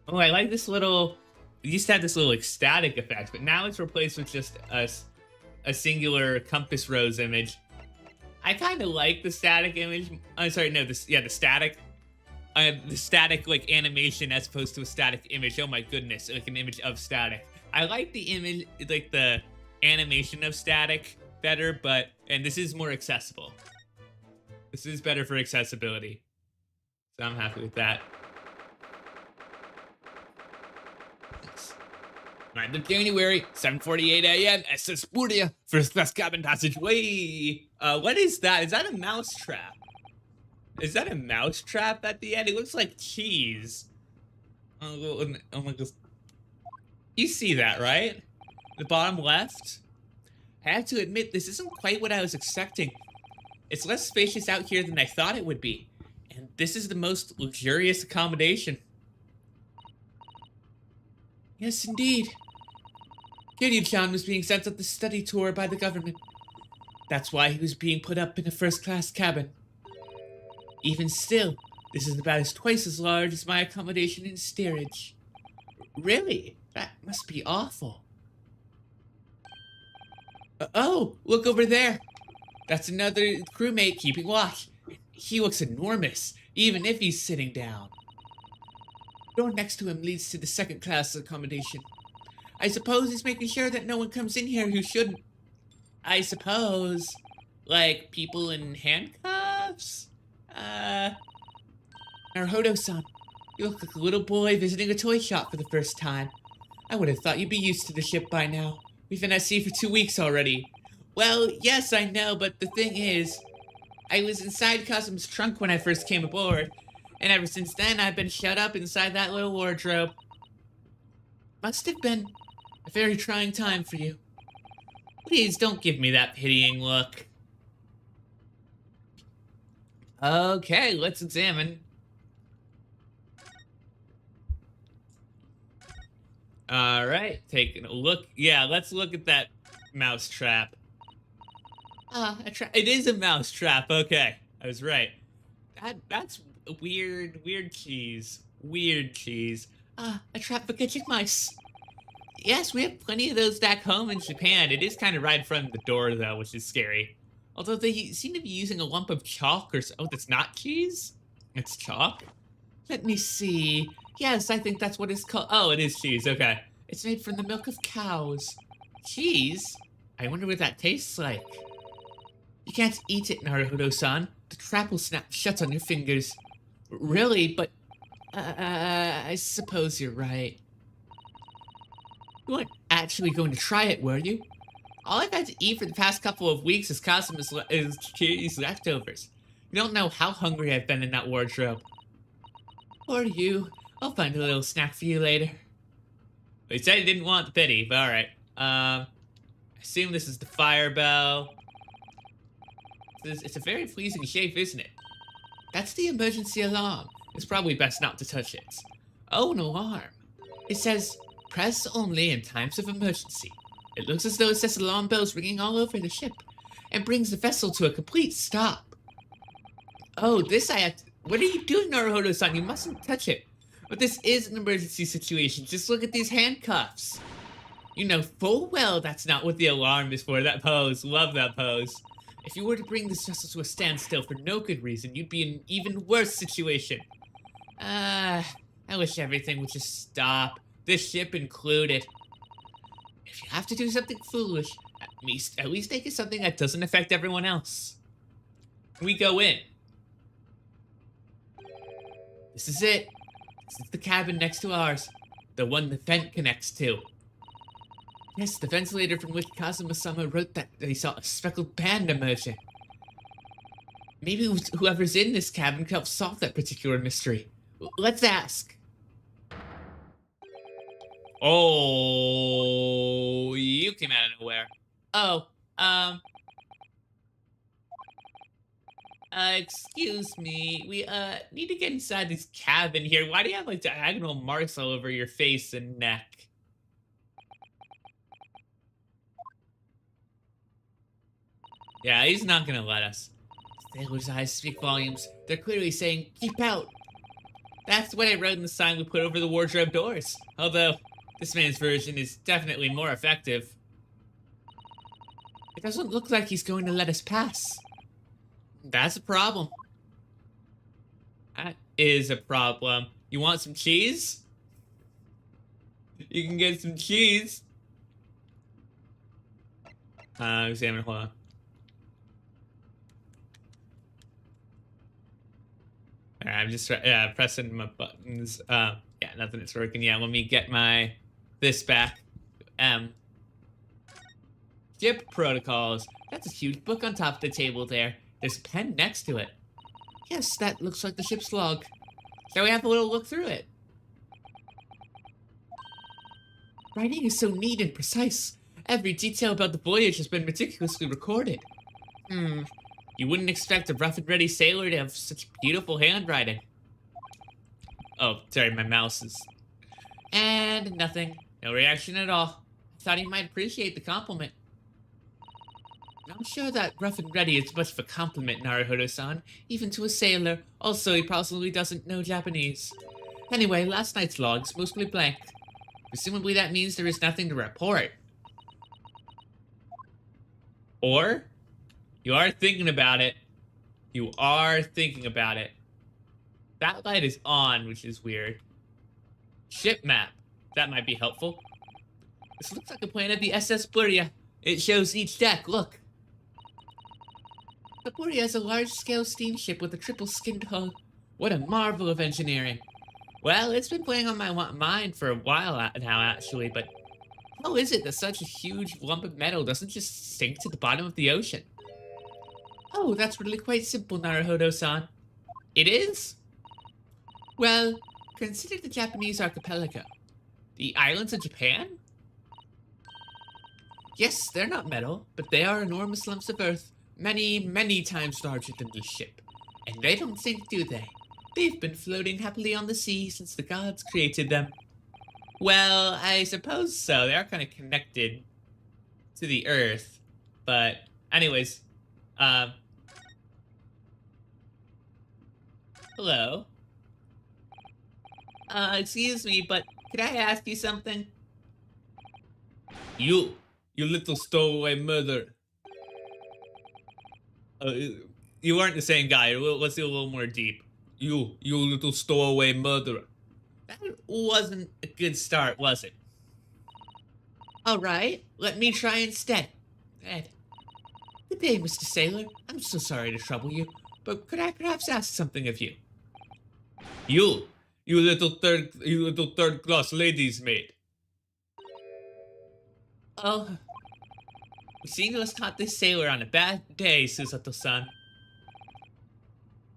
Oh, I like this little... We used to have this little ecstatic effect, but now it's replaced with just a singular compass rose image. I kind of like the static image. I'm sorry, no, the static. The static like animation as opposed to a static image. Oh my goodness, like an image of static. I like the image, like the animation of static better, and this is more accessible. This is better for accessibility. So I'm happy with that. 9th of January, 7:48 a.m. SS Spuria, first class cabin passageway. What is that? Is that a mouse trap? Is that a mouse trap at the end? It looks like cheese. Oh my god. You see that, right? The bottom left? I have to admit, this isn't quite what I was expecting. It's less spacious out here than I thought it would be. And this is the most luxurious accommodation. Yes, indeed. Kiryu-chan was being sent on the study tour by the government. That's why he was being put up in a first-class cabin. Even still, this is about twice as large as my accommodation in steerage. Really? That must be awful. Oh, look over there. That's another crewmate keeping watch. He looks enormous, even if he's sitting down. The door next to him leads to the second-class accommodation. I suppose he's making sure that no one comes in here who shouldn't. I suppose. Like, people in handcuffs? Naruhodo-san, you look like a little boy visiting a toy shop for the first time. I would have thought you'd be used to the ship by now. We've been at sea for 2 weeks already. Well, yes, I know, but the thing is, I was inside Kazuma's trunk when I first came aboard, and ever since then I've been shut up inside that little wardrobe. Must have been a very trying time for you. Please don't give me that pitying look. Okay, let's examine. Alright, taking a look. Yeah, let's look at that mouse trap. It is a mouse trap, okay. I was right. That's weird cheese. Weird cheese. A trap for catching mice. Yes, we have plenty of those back home in Japan. It is kind of right in front of the door, though, which is scary. Although they seem to be using a lump of chalk or so. Oh, that's not cheese? It's chalk? Let me see. Yes, I think that's what it's called. Oh, it is cheese, okay. It's made from the milk of cows. Cheese? I wonder what that tastes like. You can't eat it, Naruhodo-san. The trap will snap shut on your fingers. Really? But, I suppose you're right. You weren't actually going to try it, were you? All I've had to eat for the past couple of weeks is Kiryu's leftovers. You don't know how hungry I've been in that wardrobe. Or you. I'll find a little snack for you later. He said he didn't want the pity, but alright. I assume this is the fire bell. It's a very pleasing shape, isn't it? That's the emergency alarm. It's probably best not to touch it. Oh, an alarm. It says, press only in times of emergency. It looks as though it sets alarm bells ringing all over the ship and brings the vessel to a complete stop. Oh, this I have to... What are you doing, Naruhodo-san? You mustn't touch it. But this is an emergency situation. Just look at these handcuffs. You know full well that's not what the alarm is for. That pose. Love that pose. If you were to bring this vessel to a standstill for no good reason, you'd be in an even worse situation. I wish everything would just stop. This ship included. If you have to do something foolish, at least make it something that doesn't affect everyone else. We go in. This is it. This is the cabin next to ours. The one the vent connects to. Yes, the ventilator from which Kazuma-sama wrote that he saw a speckled panda emerging. Maybe whoever's in this cabin can help solve that particular mystery. Let's ask. Oh, you came out of nowhere. Oh, excuse me. We, need to get inside this cabin here. Why do you have, like, diagonal marks all over your face and neck? Yeah, he's not gonna let us. Sailor's eyes speak volumes. They're clearly saying, keep out. That's what I wrote in the sign we put over the wardrobe doors. Although, this man's version is definitely more effective. It doesn't look like he's going to let us pass. That's a problem. That is a problem. You want some cheese? You can get some cheese. Examine, hold on. Alright, I'm just pressing my buttons. Yeah, nothing is working. Yeah, let me get this back. Ship protocols. That's a huge book on top of the table there. There's a pen next to it. Yes, that looks like the ship's log. Shall we have a little look through it? Writing is so neat and precise. Every detail about the voyage has been meticulously recorded. You wouldn't expect a rough and ready sailor to have such beautiful handwriting. Oh, sorry, my mouse is... And nothing. No reaction at all. I thought he might appreciate the compliment. I'm sure that rough and ready is much of a compliment, Naruhodo-san, even to a sailor. Also, he possibly doesn't know Japanese. Anyway, last night's log's mostly blank. Presumably that means there is nothing to report. Or, you are thinking about it. You are thinking about it. That light is on, which is weird. Ship map. That might be helpful. This looks like a plan of the SS Buria. It shows each deck, look. The Buria is a large-scale steamship with a triple-skinned hull. What a marvel of engineering. Well, it's been playing on my mind for a while now, actually, but how is it that such a huge lump of metal doesn't just sink to the bottom of the ocean? Oh, that's really quite simple, Naruhodo-san. It is? Well, consider the Japanese archipelago. The islands of Japan? Yes, they're not metal, but they are enormous lumps of earth, many, many times larger than this ship. And they don't sink, do they? They've been floating happily on the sea since the gods created them. Well, I suppose so. They are kind of connected to the earth. But, anyways, hello? Excuse me, but could I ask you something? You little stowaway murderer. You aren't the same guy. Let's do a little more deep. You little stowaway murderer. That wasn't a good start, was it? Alright, let me try instead. Ed. Good day, Mr. Sailor. I'm so sorry to trouble you, but could I perhaps ask something of you? You little third-class ladies' maid. Oh, Seeing us caught this sailor on a bad day, Susato-san.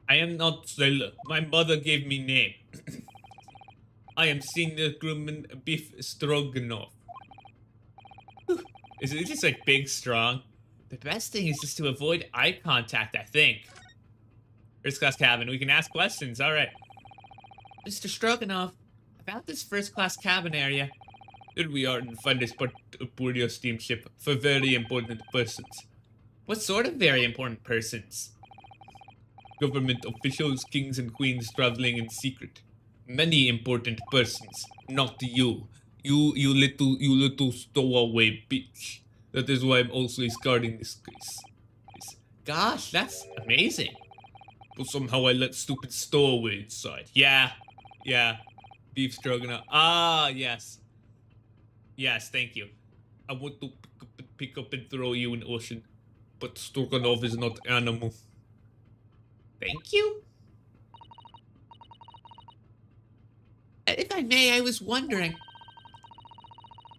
I am not sailor. My mother gave me name. I am senior crewman Beef Stroganoff. Is it just like big, strong? The best thing is just to avoid eye contact, I think. First class cabin. We can ask questions. All right. Mr. Stroganoff, about this first class cabin area. Here we are in finest part of Borneo steamship for very important persons. What sort of very important persons? Government officials, kings and queens traveling in secret. Many important persons, not you. You little stowaway bitch. That is why I'm always guarding this case. Gosh, that's amazing. But somehow I let stupid stowaway inside. Yeah. Beef stroganoff. Ah, yes. Yes, thank you. I want to pick up and throw you in ocean. But stroganoff is not animal. Thank you? If I may, I was wondering.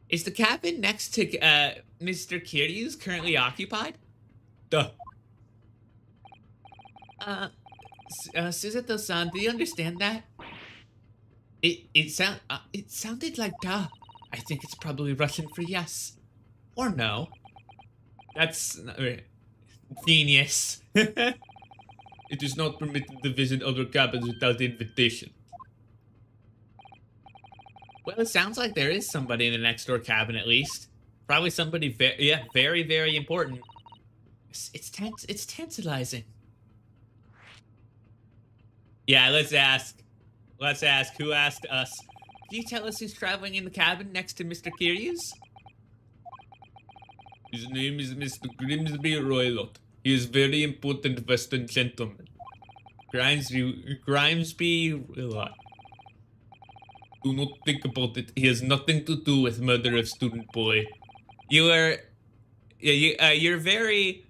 Is the cabin next to Mr. Kiryu's currently occupied? Duh. Susato-san, do you understand that? It sounded like duh. I think it's probably Russian for yes. Or no. That's genius. It is not permitted to visit other cabins without invitation. Well, it sounds like there is somebody in the next door cabin at least. Probably somebody very, very important. It's tantalizing. Yeah, let's ask. Let's ask. Who asked us? Can you tell us who's traveling in the cabin next to Mr. Kiryu's? His name is Mr. Grimsby Roylott. He is very important Western gentleman. Grimsby Roylott. Do not think about it. He has nothing to do with murder of student boy. You're very.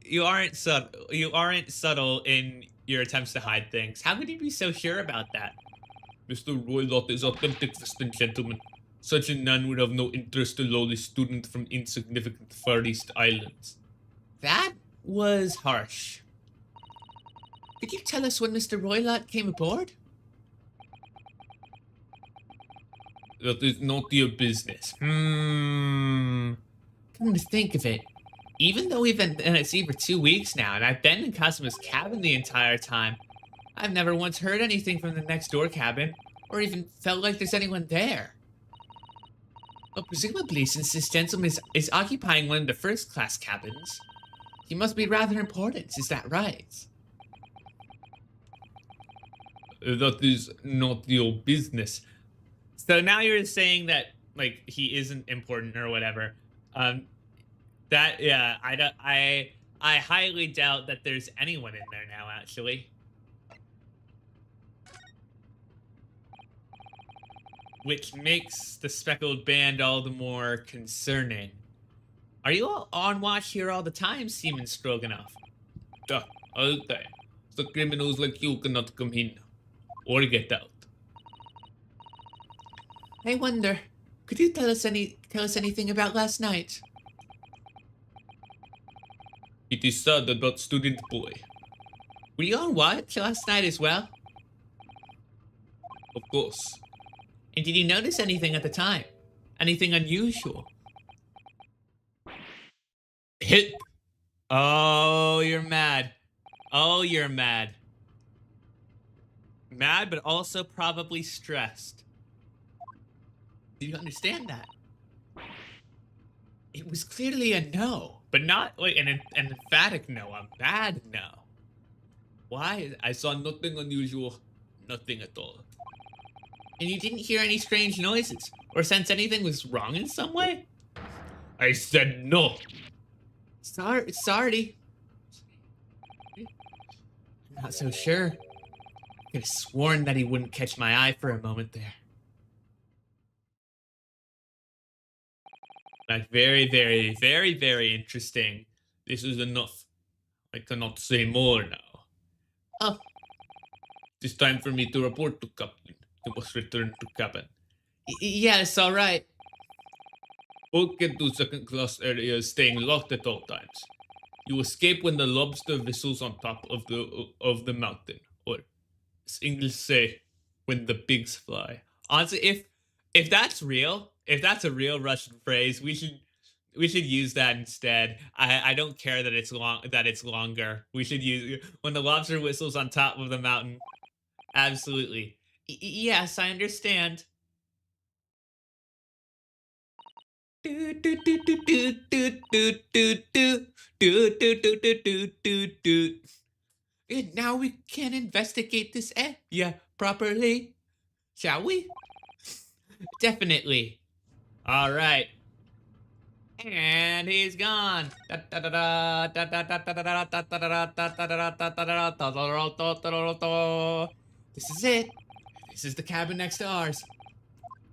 You aren't subtle in your attempts to hide things. How could you be so sure about that? Mr. Roylott is authentic Western gentleman. Such a man would have no interest to lowly student from insignificant Far East islands. That was harsh. Could you tell us when Mr. Roylott came aboard? That is not your business. Come to think of it, even though we've been at sea for 2 weeks now, and I've been in Kazuma's cabin the entire time, I've never once heard anything from the next door cabin, or even felt like there's anyone there. But presumably, since this gentleman is occupying one of the first class cabins, he must be rather important, is that right? That is not your business. So now you're saying that, like, he isn't important or whatever. I highly doubt that there's anyone in there now, actually. Which makes the speckled band all the more concerning. Are you all on watch here all the time, Seaman Stroganoff? Duh, all the time. So criminals like you cannot come in. Or get out. I wonder, could you tell us anything about last night? It is sad about student boy. Were you on watch last night as well? Of course. And did you notice anything at the time? Anything unusual? Hit. Oh, you're mad. Oh, you're mad. Mad, but also probably stressed. Do you understand that? It was clearly a no, but not like an emphatic no, a bad no. Why? I saw nothing unusual, nothing at all. And you didn't hear any strange noises, or sense anything was wrong in some way? I said no. Sorry. I'm not so sure. I could have sworn that he wouldn't catch my eye for a moment there. Like, very, very, very, very interesting. This is enough. I cannot say more now. Oh. It is time for me to report to Captain. You must return to cabin. Yes, all right. Both get to second class areas staying locked at all times. You escape when the lobster whistles on top of the mountain. Or as English say, when the pigs fly. Honestly, if that's real, if that's a real Russian phrase, we should use that instead. I don't care that it's longer. We should use when the lobster whistles on top of the mountain. Absolutely. Yes, I understand. Do do do do do do do do do do do do do do do. And now we can investigate this area properly, shall we? Definitely. All right. And he's gone. This is it. This is the cabin next to ours.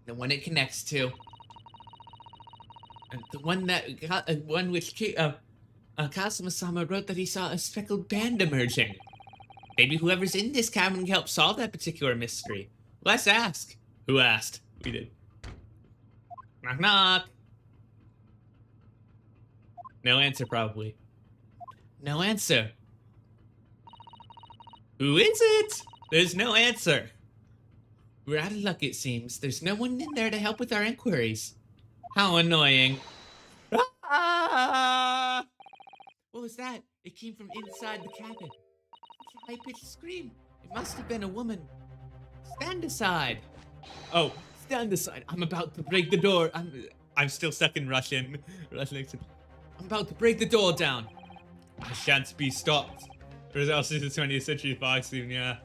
The one it connects to. And the one which Kazuma-sama wrote that he saw a speckled band emerging. Maybe whoever's in this cabin can help solve that particular mystery. Let's ask. Who asked? We did. Knock knock. No answer, probably. No answer. Who is it? There's no answer. We're out of luck, it seems. There's no one in there to help with our inquiries. How annoying. Ah! What was that? It came from inside the cabin. It's a high-pitched scream. It must have been a woman. Stand aside. Oh, stand aside. I'm about to break the door. I'm still stuck in Russian. I'm about to break the door down. I shan't be stopped. Or else it's a 20th century Fox theme, yeah.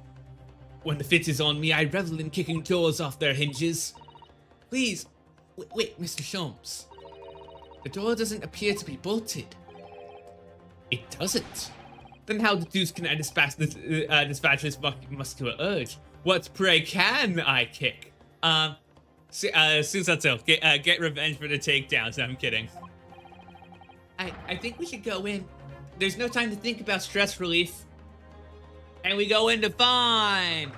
When the fit is on me, I revel in kicking doors off their hinges. Please, wait, Mr. Sholmes. The door doesn't appear to be bolted. It doesn't. Then how the deuce can I dispatch this muscular urge? What pray can I kick? Susato, get revenge for the takedowns. No, I'm kidding. I think we should go in. There's no time to think about stress relief. And we go in to find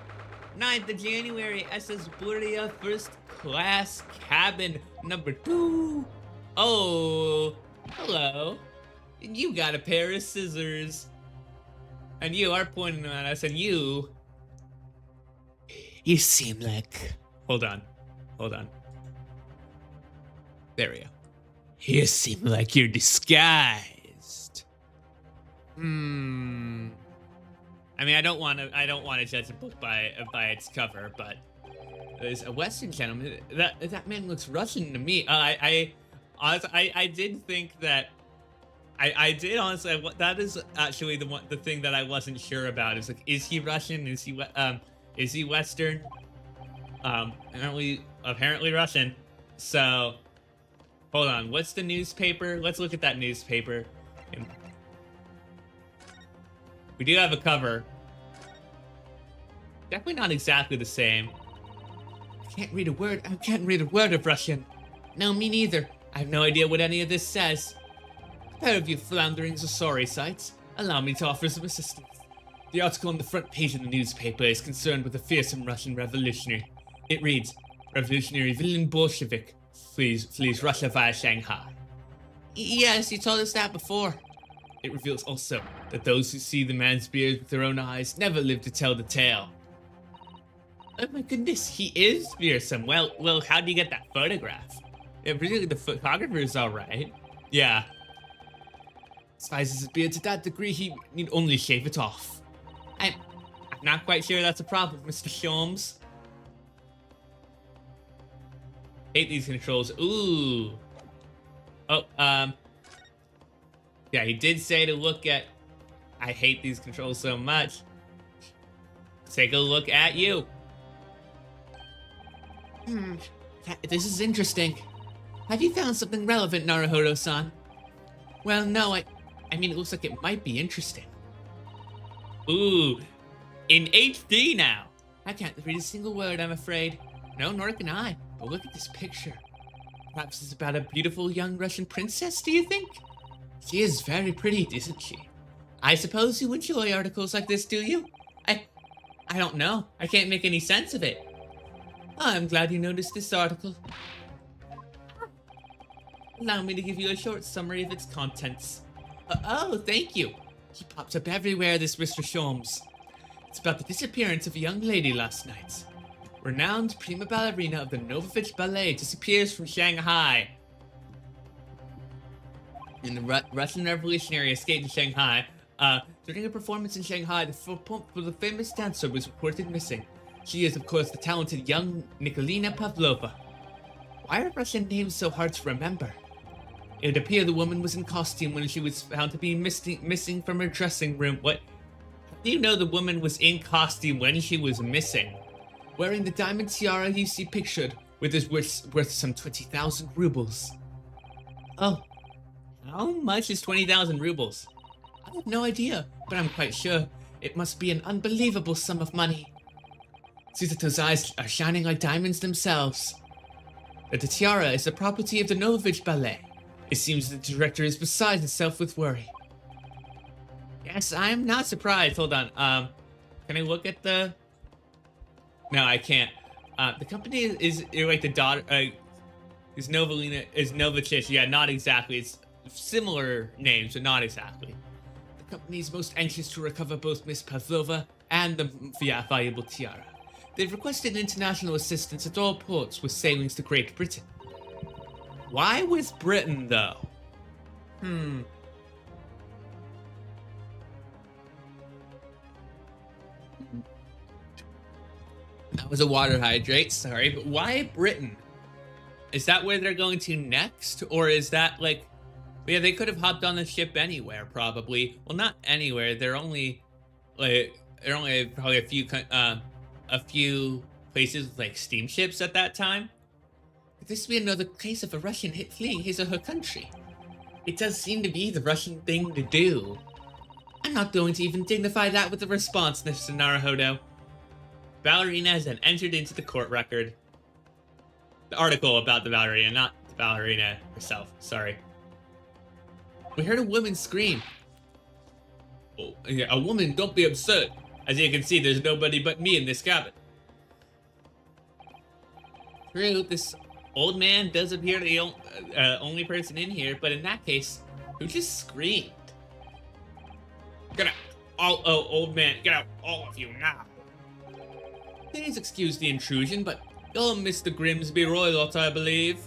9th of January, SS Buria, first class cabin number 2. Oh, hello. You got a pair of scissors. And you are pointing them at us, and you seem like... Hold on. There we go. You seem like you're disguised. I mean, I don't want to judge a book by its cover, but there's a Western gentleman. That man looks Russian to me. I did think that. I did honestly. That is actually the thing that I wasn't sure about. Is like, is he Russian? Is he Western? Apparently Russian. So, hold on. What's the newspaper? Let's look at that newspaper. We do have a cover. Definitely not exactly the same. I can't read a word of Russian. No, me neither. I have no idea what any of this says. A pair of you flounderings are sorry sights. Allow me to offer some assistance. The article on the front page of the newspaper is concerned with a fearsome Russian revolutionary. It reads, Revolutionary villain Bolshevik flees Russia via Shanghai. Yes, you told us that before. It reveals also that those who see the man's beard with their own eyes never live to tell the tale. Oh my goodness, he is fearsome. Well, how do you get that photograph? Yeah, particularly the photographer is alright. Yeah. Despises his beard to that degree he need only shave it off. I'm not quite sure that's a problem, Mr. Sholmes. Hate these controls. Ooh. Oh, yeah, he did say to look at... I hate these controls so much. Take a look at you. This is interesting. Have you found something relevant, Naruhodo-san? Well, no, I mean, it looks like it might be interesting. Ooh, in HD now. I can't read a single word, I'm afraid. No, nor can I. But look at this picture. Perhaps it's about a beautiful young Russian princess, do you think? She is very pretty, isn't she? I suppose you enjoy articles like this, do you? I don't know. I can't make any sense of it. I'm glad you noticed this article. Allow me to give you a short summary of its contents. Oh, thank you. He pops up everywhere, this Mr. Sholmes. It's about the disappearance of a young lady last night. Renowned prima ballerina of the Novovich Ballet disappears from Shanghai. In the Russian Revolutionary escaped to Shanghai. During a performance in Shanghai, the famous dancer was reported missing. She is, of course, the talented young Nikolina Pavlova. Why are Russian names so hard to remember? It would appear the woman was in costume when she was found to be missing from her dressing room. What? How do you know the woman was in costume when she was missing? Wearing the diamond tiara you see pictured, with his worth some 20,000 rubles. Oh, how much is 20,000 rubles? I have no idea, but I'm quite sure it must be an unbelievable sum of money. Suzuto's eyes are shining like diamonds themselves. The tiara is the property of the Novovich Ballet. It seems the director is beside himself with worry. Yes, I am not surprised. Hold on. Can I look at the... No, I can't. The company is like the daughter... is Novovich. Yeah, not exactly. It's similar names, but not exactly. The company is most anxious to recover both Miss Pavlova and the valuable tiara. They've requested international assistance at all ports with sailings to Great Britain. Why with Britain, though? That was a water hydrate, sorry, but why Britain? Is that where they're going to next? Or is that like... Yeah, they could have hopped on the ship anywhere, probably. Well, not anywhere. They're only probably a few places with like steamships at that time. Could this be another case of a Russian hit fleeing his or her country? It does seem to be the Russian thing to do. I'm not going to even dignify that with a response, Mr. Naruhodo. Ballerina has then entered into the court record. The article about the ballerina, not the ballerina herself, sorry. We heard a woman scream. Oh, yeah, a woman, don't be absurd. As you can see, there's nobody but me in this cabin. True, this old man does appear to be the only person in here, but in that case, who just screamed? Get out, old man, get out, all of you now. Please excuse the intrusion, but you're Mr. Grimsby Roylott, I believe.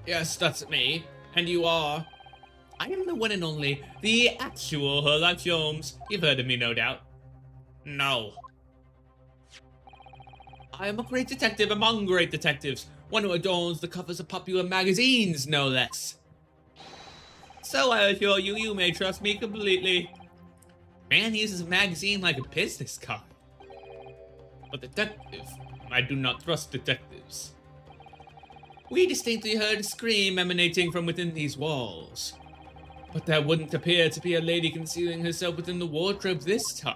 Yes, that's me, and you are? I am the one and only, the actual Sherlock Holmes. You've heard of me, no doubt. No. I am a great detective among great detectives, one who adorns the covers of popular magazines, no less. So I assure you, you may trust me completely. Man uses a magazine like a business card. But detective, I do not trust detectives. We distinctly heard a scream emanating from within these walls. But there wouldn't appear to be a lady concealing herself within the wardrobe this time.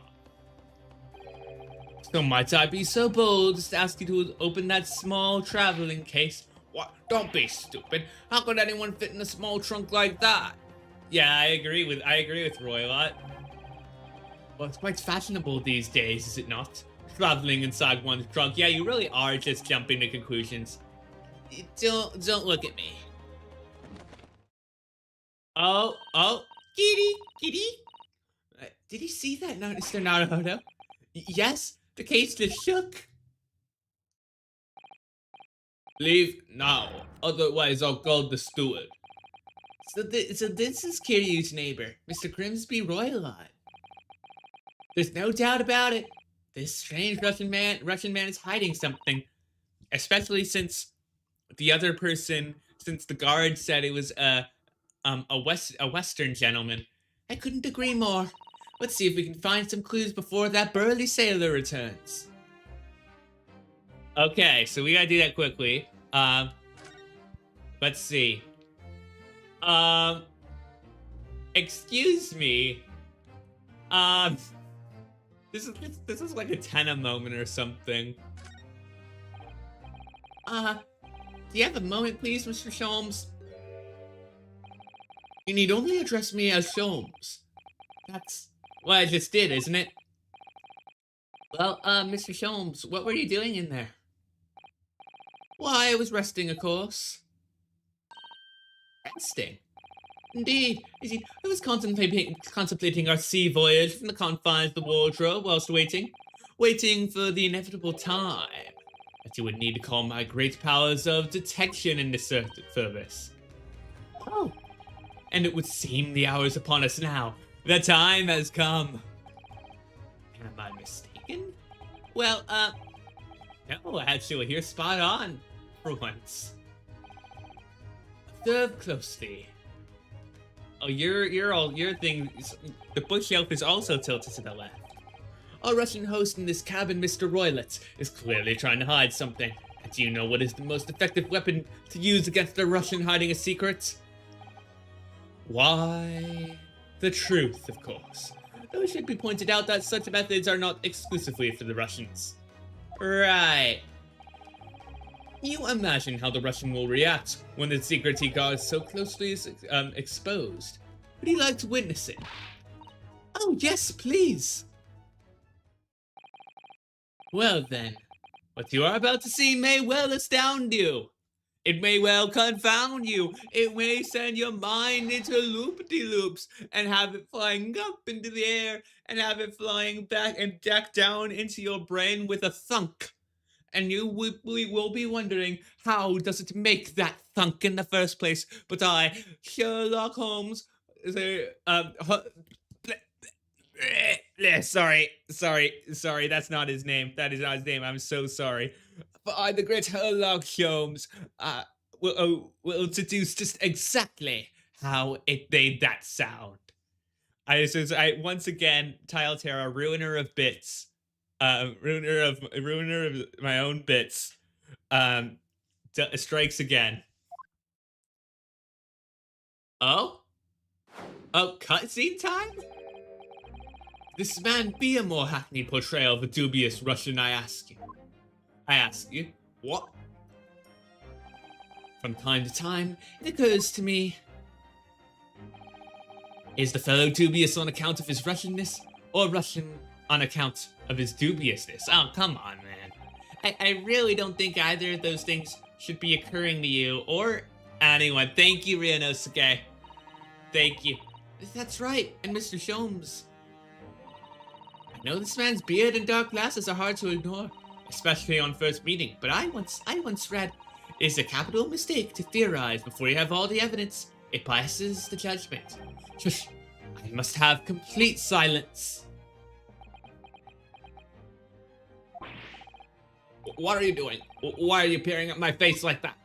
So might I be so bold as to ask you to open that small traveling case? What? Don't be stupid. How could anyone fit in a small trunk like that? Yeah, I agree with Roylott. Well, it's quite fashionable these days, is it not? Traveling inside one's trunk. Yeah, you really are just jumping to conclusions. Don't look at me. Oh, kitty. Did you see that, Mr. Naruhodo? Yes, the case just shook. Leave now, otherwise I'll call the steward. So this is Kiryu's neighbor, Mr. Grimsby Roylott. There's no doubt about it. This strange Russian man is hiding something, especially since the guard said it was a Western gentleman. I couldn't agree more. Let's see if we can find some clues before that burly sailor returns. Okay, so we gotta do that quickly. Let's see. Excuse me. This is like a Tenna moment or something. Do you have a moment, please, Mr. Sholmes? You need only address me as Sholmes. That's what I just did, isn't it? Well, Mr. Sholmes, what were you doing in there? Why, I was resting, of course. Resting. Indeed. You see, I was contemplating our sea voyage from the confines of the wardrobe whilst waiting for the inevitable time that you would need to call my great powers of detection into service. Oh, and it would seem the hour is upon us now. The time has come. Am I mistaken? Well, no, actually, you're spot on for once. Observe closely. Oh, your thing. The bookshelf is also tilted to the left. Our Russian host in this cabin, Mr. Roylett, is clearly trying to hide something. And do you know what is the most effective weapon to use against a Russian hiding a secret? Why, the truth, of course. Though it should be pointed out that such methods are not exclusively for the Russians. Right. You imagine how the Russian will react when the secret he guards so closely is exposed. Would he like to witness it? Oh, yes, please. Well then, what you are about to see may well astound you. It may well confound you. It may send your mind into loop-de-loops and have it flying up into the air and have it flying back and back down into your brain with a thunk. And you will be wondering, how does it make that thunk in the first place? But I, Sherlock Holmes, sorry, that's not his name. That is not his name. I'm so sorry. But I, the great Sherlock Holmes, will deduce just exactly how it made that sound. I once again, Tile Terra, ruiner of bits, ruiner of my own bits, strikes again. Oh, cutscene time? This man be a more hackneyed portrayal of a dubious Russian, I ask you. What? From time to time, it occurs to me, is the fellow dubious on account of his Russianness, or Russian on account of his dubiousness? Oh, come on, man. I really don't think either of those things should be occurring to you, or anyone. Thank you, Ryanosuke. Thank you. That's right, and Mr. Sholmes. I know this man's beard and dark glasses are hard to ignore, especially on first meeting, but I once read, it's a capital mistake to theorize before you have all the evidence. It biases the judgment. Shush, I must have complete silence. What are you doing? Why are you peering at my face like that?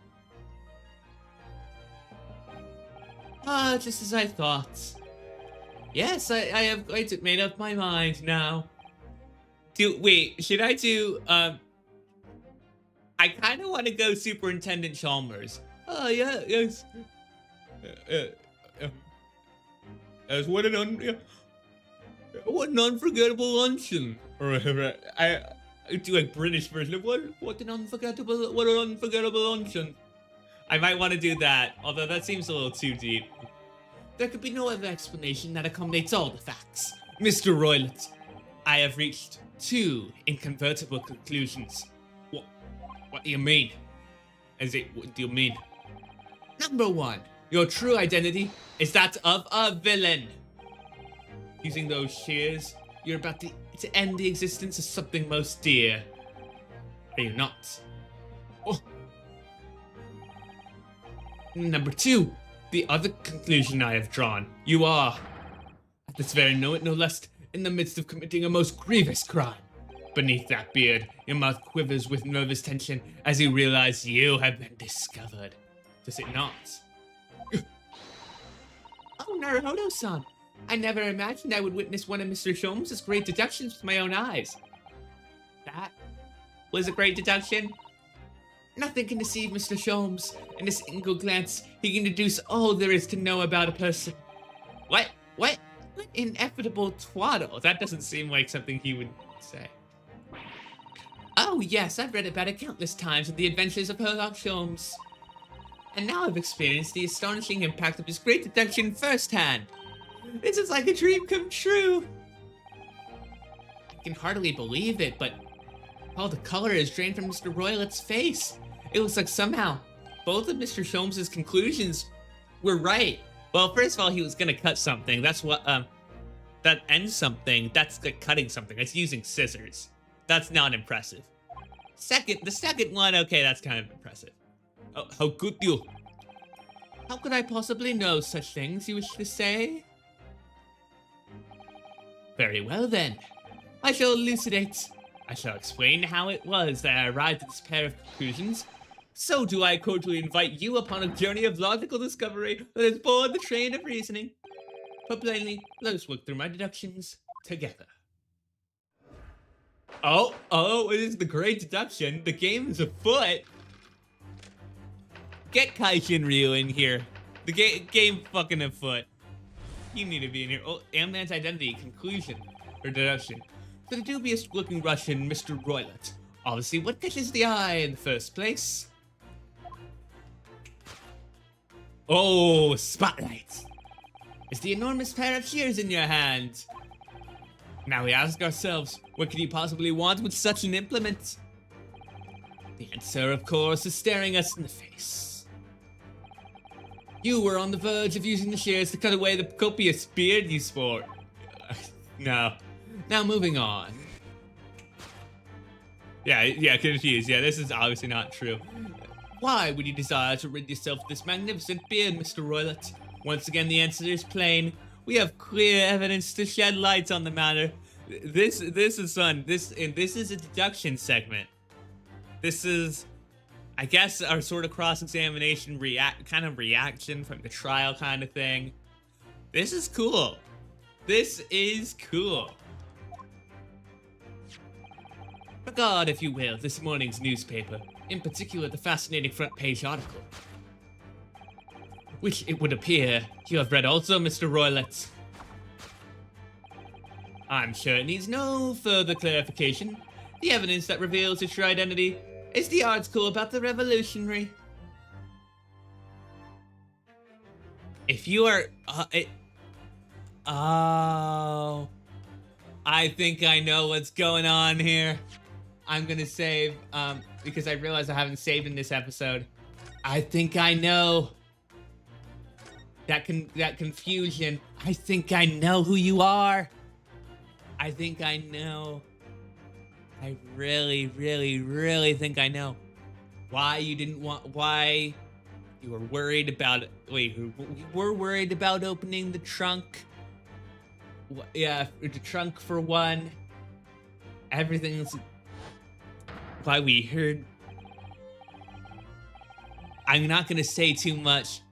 Just as I thought. Yes, I have quite made up my mind now. Wait, should I do, I kind of want to go Superintendent Chalmers. Oh, yeah, yes. As what an unforgettable luncheon. Or whatever. I do a British version of what an unforgettable luncheon. I might want to do that, although that seems a little too deep. There could be no other explanation that accommodates all the facts. Mr. Roylett, I have reached two inconvertible conclusions. What do you mean? What do you mean? Number one, your true identity is that of a villain. Using those shears, you're about to end the existence of something most dear. Are you not? Oh. Number two, the other conclusion I have drawn. You are, at this very moment no less, in the midst of committing a most grievous crime. Beneath that beard, your mouth quivers with nervous tension as you realize you have been discovered. Does it not? Oh, Naruhodo-san. I never imagined I would witness one of Mr. Sholmes' great deductions with my own eyes. That was a great deduction? Nothing can deceive Mr. Sholmes. In a single glance, he can deduce all there is to know about a person. What? What inevitable twaddle? That doesn't seem like something he would say. Oh yes, I've read about it countless times in the adventures of Sherlock Holmes. And now I've experienced the astonishing impact of his great deduction firsthand. This is like a dream come true. I can hardly believe it, but all the color is drained from Mr. Roylett's face. It looks like somehow both of Mr. Sholmes' conclusions We're right. Well, first of all, he was gonna cut something. That's what, that ends something. That's like cutting something. That's using scissors. That's not impressive. The second one, okay, that's kind of impressive. Oh, how could you? How could I possibly know such things, you wish to say? Very well then. I shall elucidate. I shall explain how it was that I arrived at this pair of conclusions. So do I cordially invite you upon a journey of logical discovery that is aboard the train of reasoning. But plainly, let us work through my deductions together. Oh, it is the great deduction. The game is afoot. Get Kaishin Ryu in here. The game fucking afoot. You need to be in here. Oh, Amman's identity, conclusion, or deduction. For the dubious-looking Russian, Mr. Roylet. Obviously, what catches the eye in the first place? Oh, spotlight. It's the enormous pair of shears in your hand. Now we ask ourselves, what could you possibly want with such an implement? The answer, of course, is staring us in the face. You were on the verge of using the shears to cut away the copious beard you sport. No. Now moving on. Yeah, confused. Yeah, this is obviously not true. Why would you desire to rid yourself of this magnificent beard, Mr. Roylet? Once again, the answer is plain. We have clear evidence to shed light on the matter. This is fun. This is a deduction segment. This is, I guess, our sort of cross-examination reaction from the trial kind of thing. This is cool. This is cool. Regard, if you will, this morning's newspaper, in particular the fascinating front page article, which it would appear you have read also, Mr. Roylet. I'm sure it needs no further clarification. The evidence that reveals your true identity is the article about the revolutionary. If you are, oh, I think I know what's going on here. I'm gonna save, because I realize I haven't saved in this episode. I think I know. That confusion. I think I know who you are. I think I know. I really, really, really think I know. Why you were worried about, you were worried about opening the trunk. Yeah, the trunk for one. Everything's, why we heard. I'm not gonna say too much,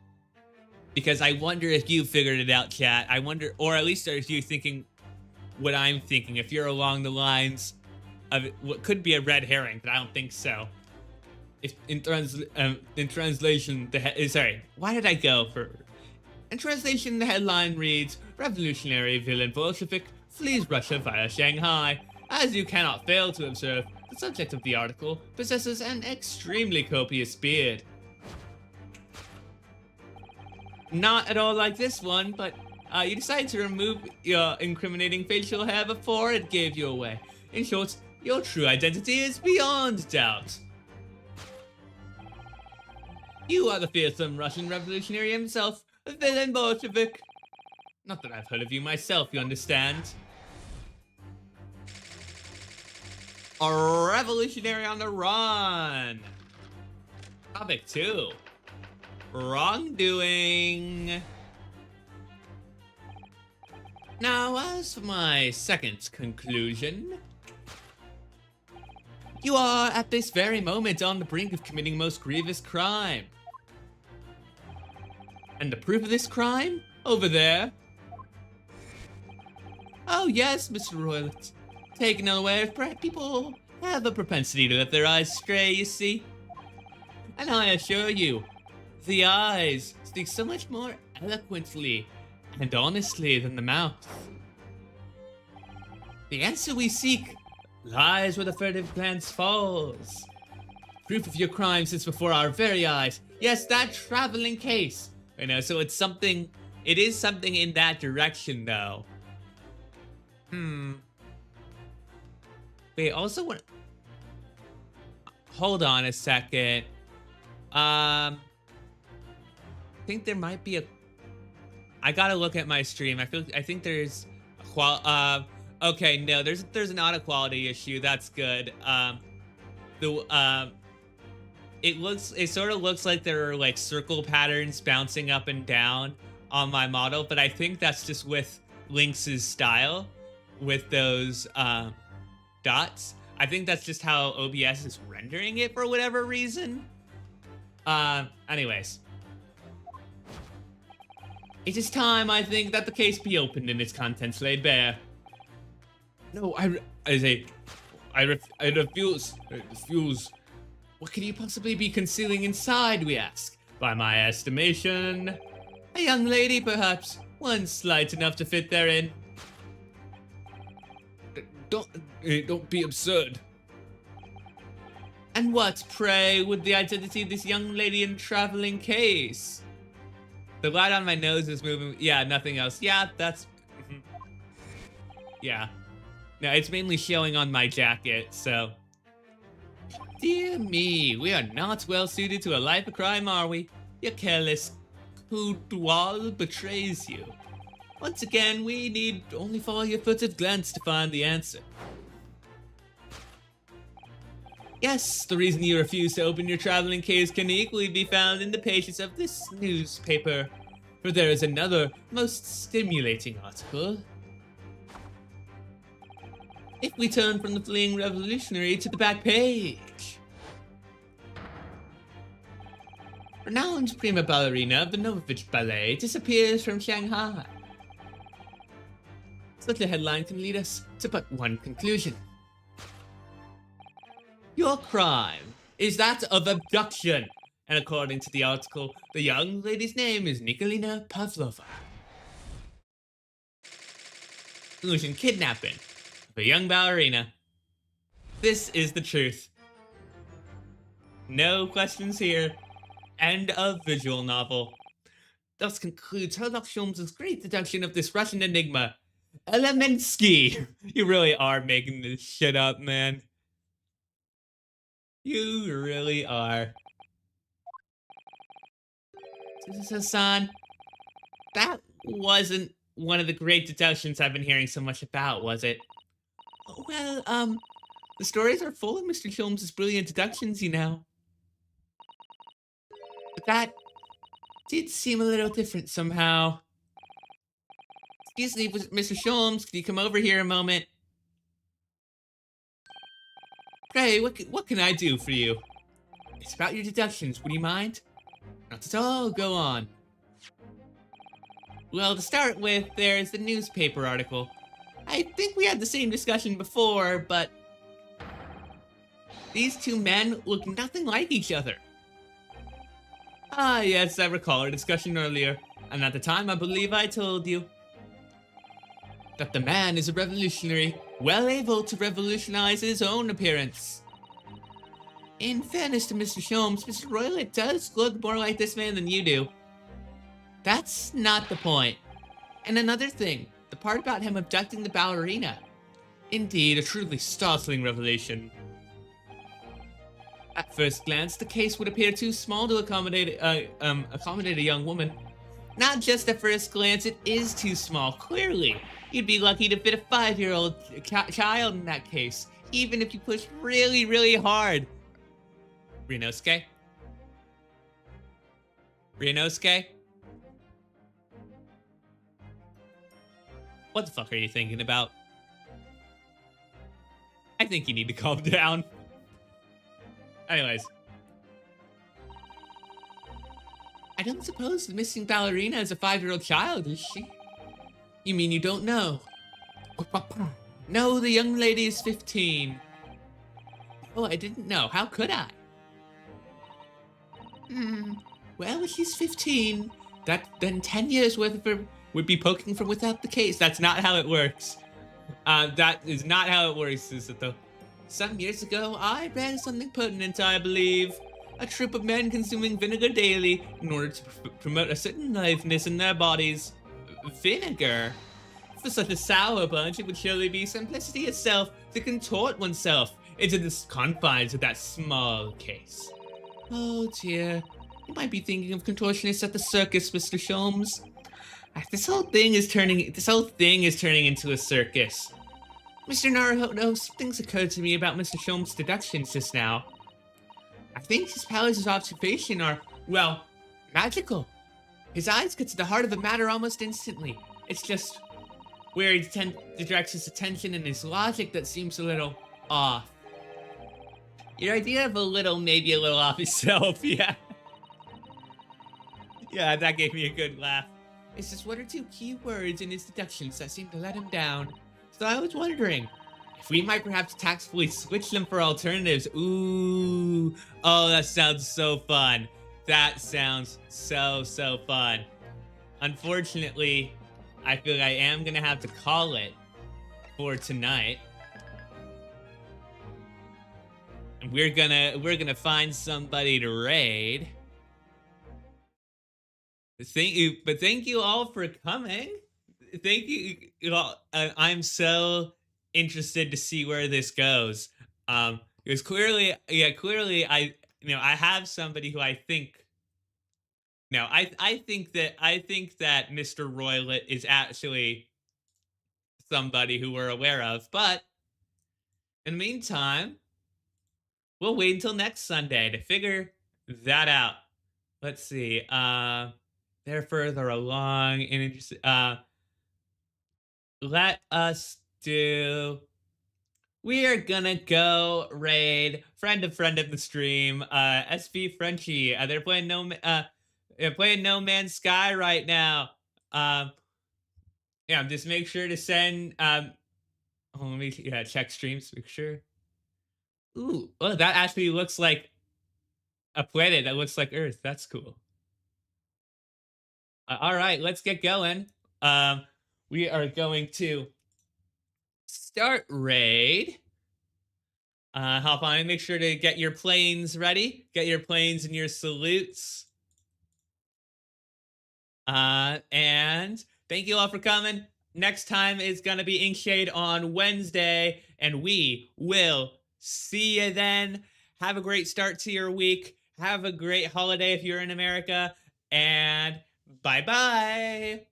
because I wonder if you figured it out, chat. I wonder, or at least are you thinking what I'm thinking, if you're along the lines of what could be a red herring, but I don't think so. If in translation, why did I go for? In translation, the headline reads, "Revolutionary villain Bolshevik flees Russia via Shanghai." As you cannot fail to observe, the subject of the article possesses an extremely copious beard. Not at all like this one, but you decided to remove your incriminating facial hair before it gave you away. In short, your true identity is beyond doubt. You are the fearsome Russian revolutionary himself, villain Bolshevik. Not that I've heard of you myself, you understand. A revolutionary on the run. Topic 2. Wrongdoing. Now, as for my second conclusion, you are at this very moment on the brink of committing a most grievous crime. And the proof of this crime? Over there. Oh yes, Mr. Roylet. Taken unaware, people have a propensity to let their eyes stray, you see. And I assure you, the eyes speak so much more eloquently and honestly than the mouth. The answer we seek lies where the furtive glance falls. Proof of your crime sits before our very eyes. Yes, that traveling case. I know, so it is something in that direction, though. Wait, also want... Hold on a second. Because think there might be a... I gotta look at my stream. I think there's a okay, no, there's not a quality issue. That's good. It sort of looks like there are like circle patterns bouncing up and down on my model, but I think that's just with Lynx's style with those dots. I think that's just how OBS is rendering it for whatever reason. Anyways. It is time, I think, that the case be opened and its contents laid bare. No, I refuse. What could you possibly be concealing inside, we ask? By my estimation, a young lady, perhaps, one slight enough to fit therein. Don't be absurd. And what, pray, would the identity of this young lady in traveling case? The light on my nose is moving. Yeah, nothing else. Yeah, that's... Yeah. No, it's mainly showing on my jacket, so... Dear me, we are not well suited to a life of crime, are we? Your careless boudoir betrays you. Once again, we need only follow your furtive glance to find the answer. Yes, the reason you refuse to open your traveling case can equally be found in the pages of this newspaper. For there is another, most stimulating article. If we turn from the fleeing revolutionary to the back page. Renowned prima ballerina of the Novovich Ballet disappears from Shanghai. Such a headline can lead us to but one conclusion. Your crime is that of abduction, and according to the article, the young lady's name is Nikolina Pavlova. Illusion kidnapping of a young ballerina. This is the truth. No questions here. End of visual novel. Thus concludes Sherlock Holmes' great deduction of this Russian enigma. Elemensky! You really are making this shit up, man. You really are. Son, that wasn't one of the great deductions I've been hearing so much about, was it? Well, the stories are full of Mr. Holmes' brilliant deductions, you know. But that did seem a little different somehow. Excuse me, Mr. Holmes, can you come over here a moment? Pray, what can I do for you? It's about your deductions, would you mind? Not at all, go on. Well, to start with, there's the newspaper article. I think we had the same discussion before, but... these two men look nothing like each other. Ah, yes, I recall our discussion earlier, and at the time I believe I told you that the man is a revolutionary, well able to revolutionize his own appearance. In fairness to Mr. Holmes, Mr. Roylett does look more like this man than you do. That's not the point. And another thing, the part about him abducting the ballerina. Indeed, a truly startling revelation. At first glance, the case would appear too small to accommodate a young woman. Not just at first glance, it is too small, clearly. You'd be lucky to fit a 5-year-old child in that case, even if you push really, really hard. Ryunosuke? Ryunosuke? What the fuck are you thinking about? I think you need to calm down. Anyways. I don't suppose the missing ballerina is a 5-year-old child, is she? You mean you don't know? No, the young lady is 15. Oh, I didn't know. How could I? Well, if she's 15, then 10 years worth of her would be poking from without the case. That's not how it works. That is not how it works, is it though? Some years ago, I read something pertinent, I believe. A troop of men consuming vinegar daily in order to promote a certain aliveness in their bodies. Vinegar? For such a sour bunch, it would surely be simplicity itself to contort oneself into the confines of that small case. Oh dear, You might be thinking of contortionists at the circus, Mr. Sholmes. This whole thing is turning into a circus. Mr. Naruhodo, things occurred to me about Mr. Sholmes' deductions just now. I think his powers of observation are, well, magical. His eyes get to the heart of the matter almost instantly. It's just where he directs his attention and his logic that seems a little off. Your idea of maybe a little off itself, yeah. Yeah, that gave me a good laugh. It's just one or two key words in his deductions that seem to let him down. So I was wondering if we might perhaps tactfully switch them for alternatives. Ooh. Oh, that sounds so fun. That sounds so fun. Unfortunately, I feel like I am gonna have to call it for tonight. And we're gonna find somebody to raid. Thank you all for coming. Thank you all. I'm so interested to see where this goes. Because clearly I have somebody who I think. No, I think that Mr. Roylet is actually somebody who we're aware of. But in the meantime, we'll wait until next Sunday to figure that out. Let's see. They're further along in let us do. We are gonna go raid friend of the stream, SV Frenchie. They're playing No Man's Sky right now. Yeah, just make sure to send. Let me check streams. Make sure. Ooh, oh, that actually looks like a planet that looks like Earth. That's cool. All right, let's get going. We are going to start raid. Hop on and make sure to get your planes ready. Get your planes and your salutes. And thank you all for coming. Next time is gonna be Inkshade on Wednesday, and we will see you then. Have a great start to your week. Have a great holiday if you're in America, and bye-bye.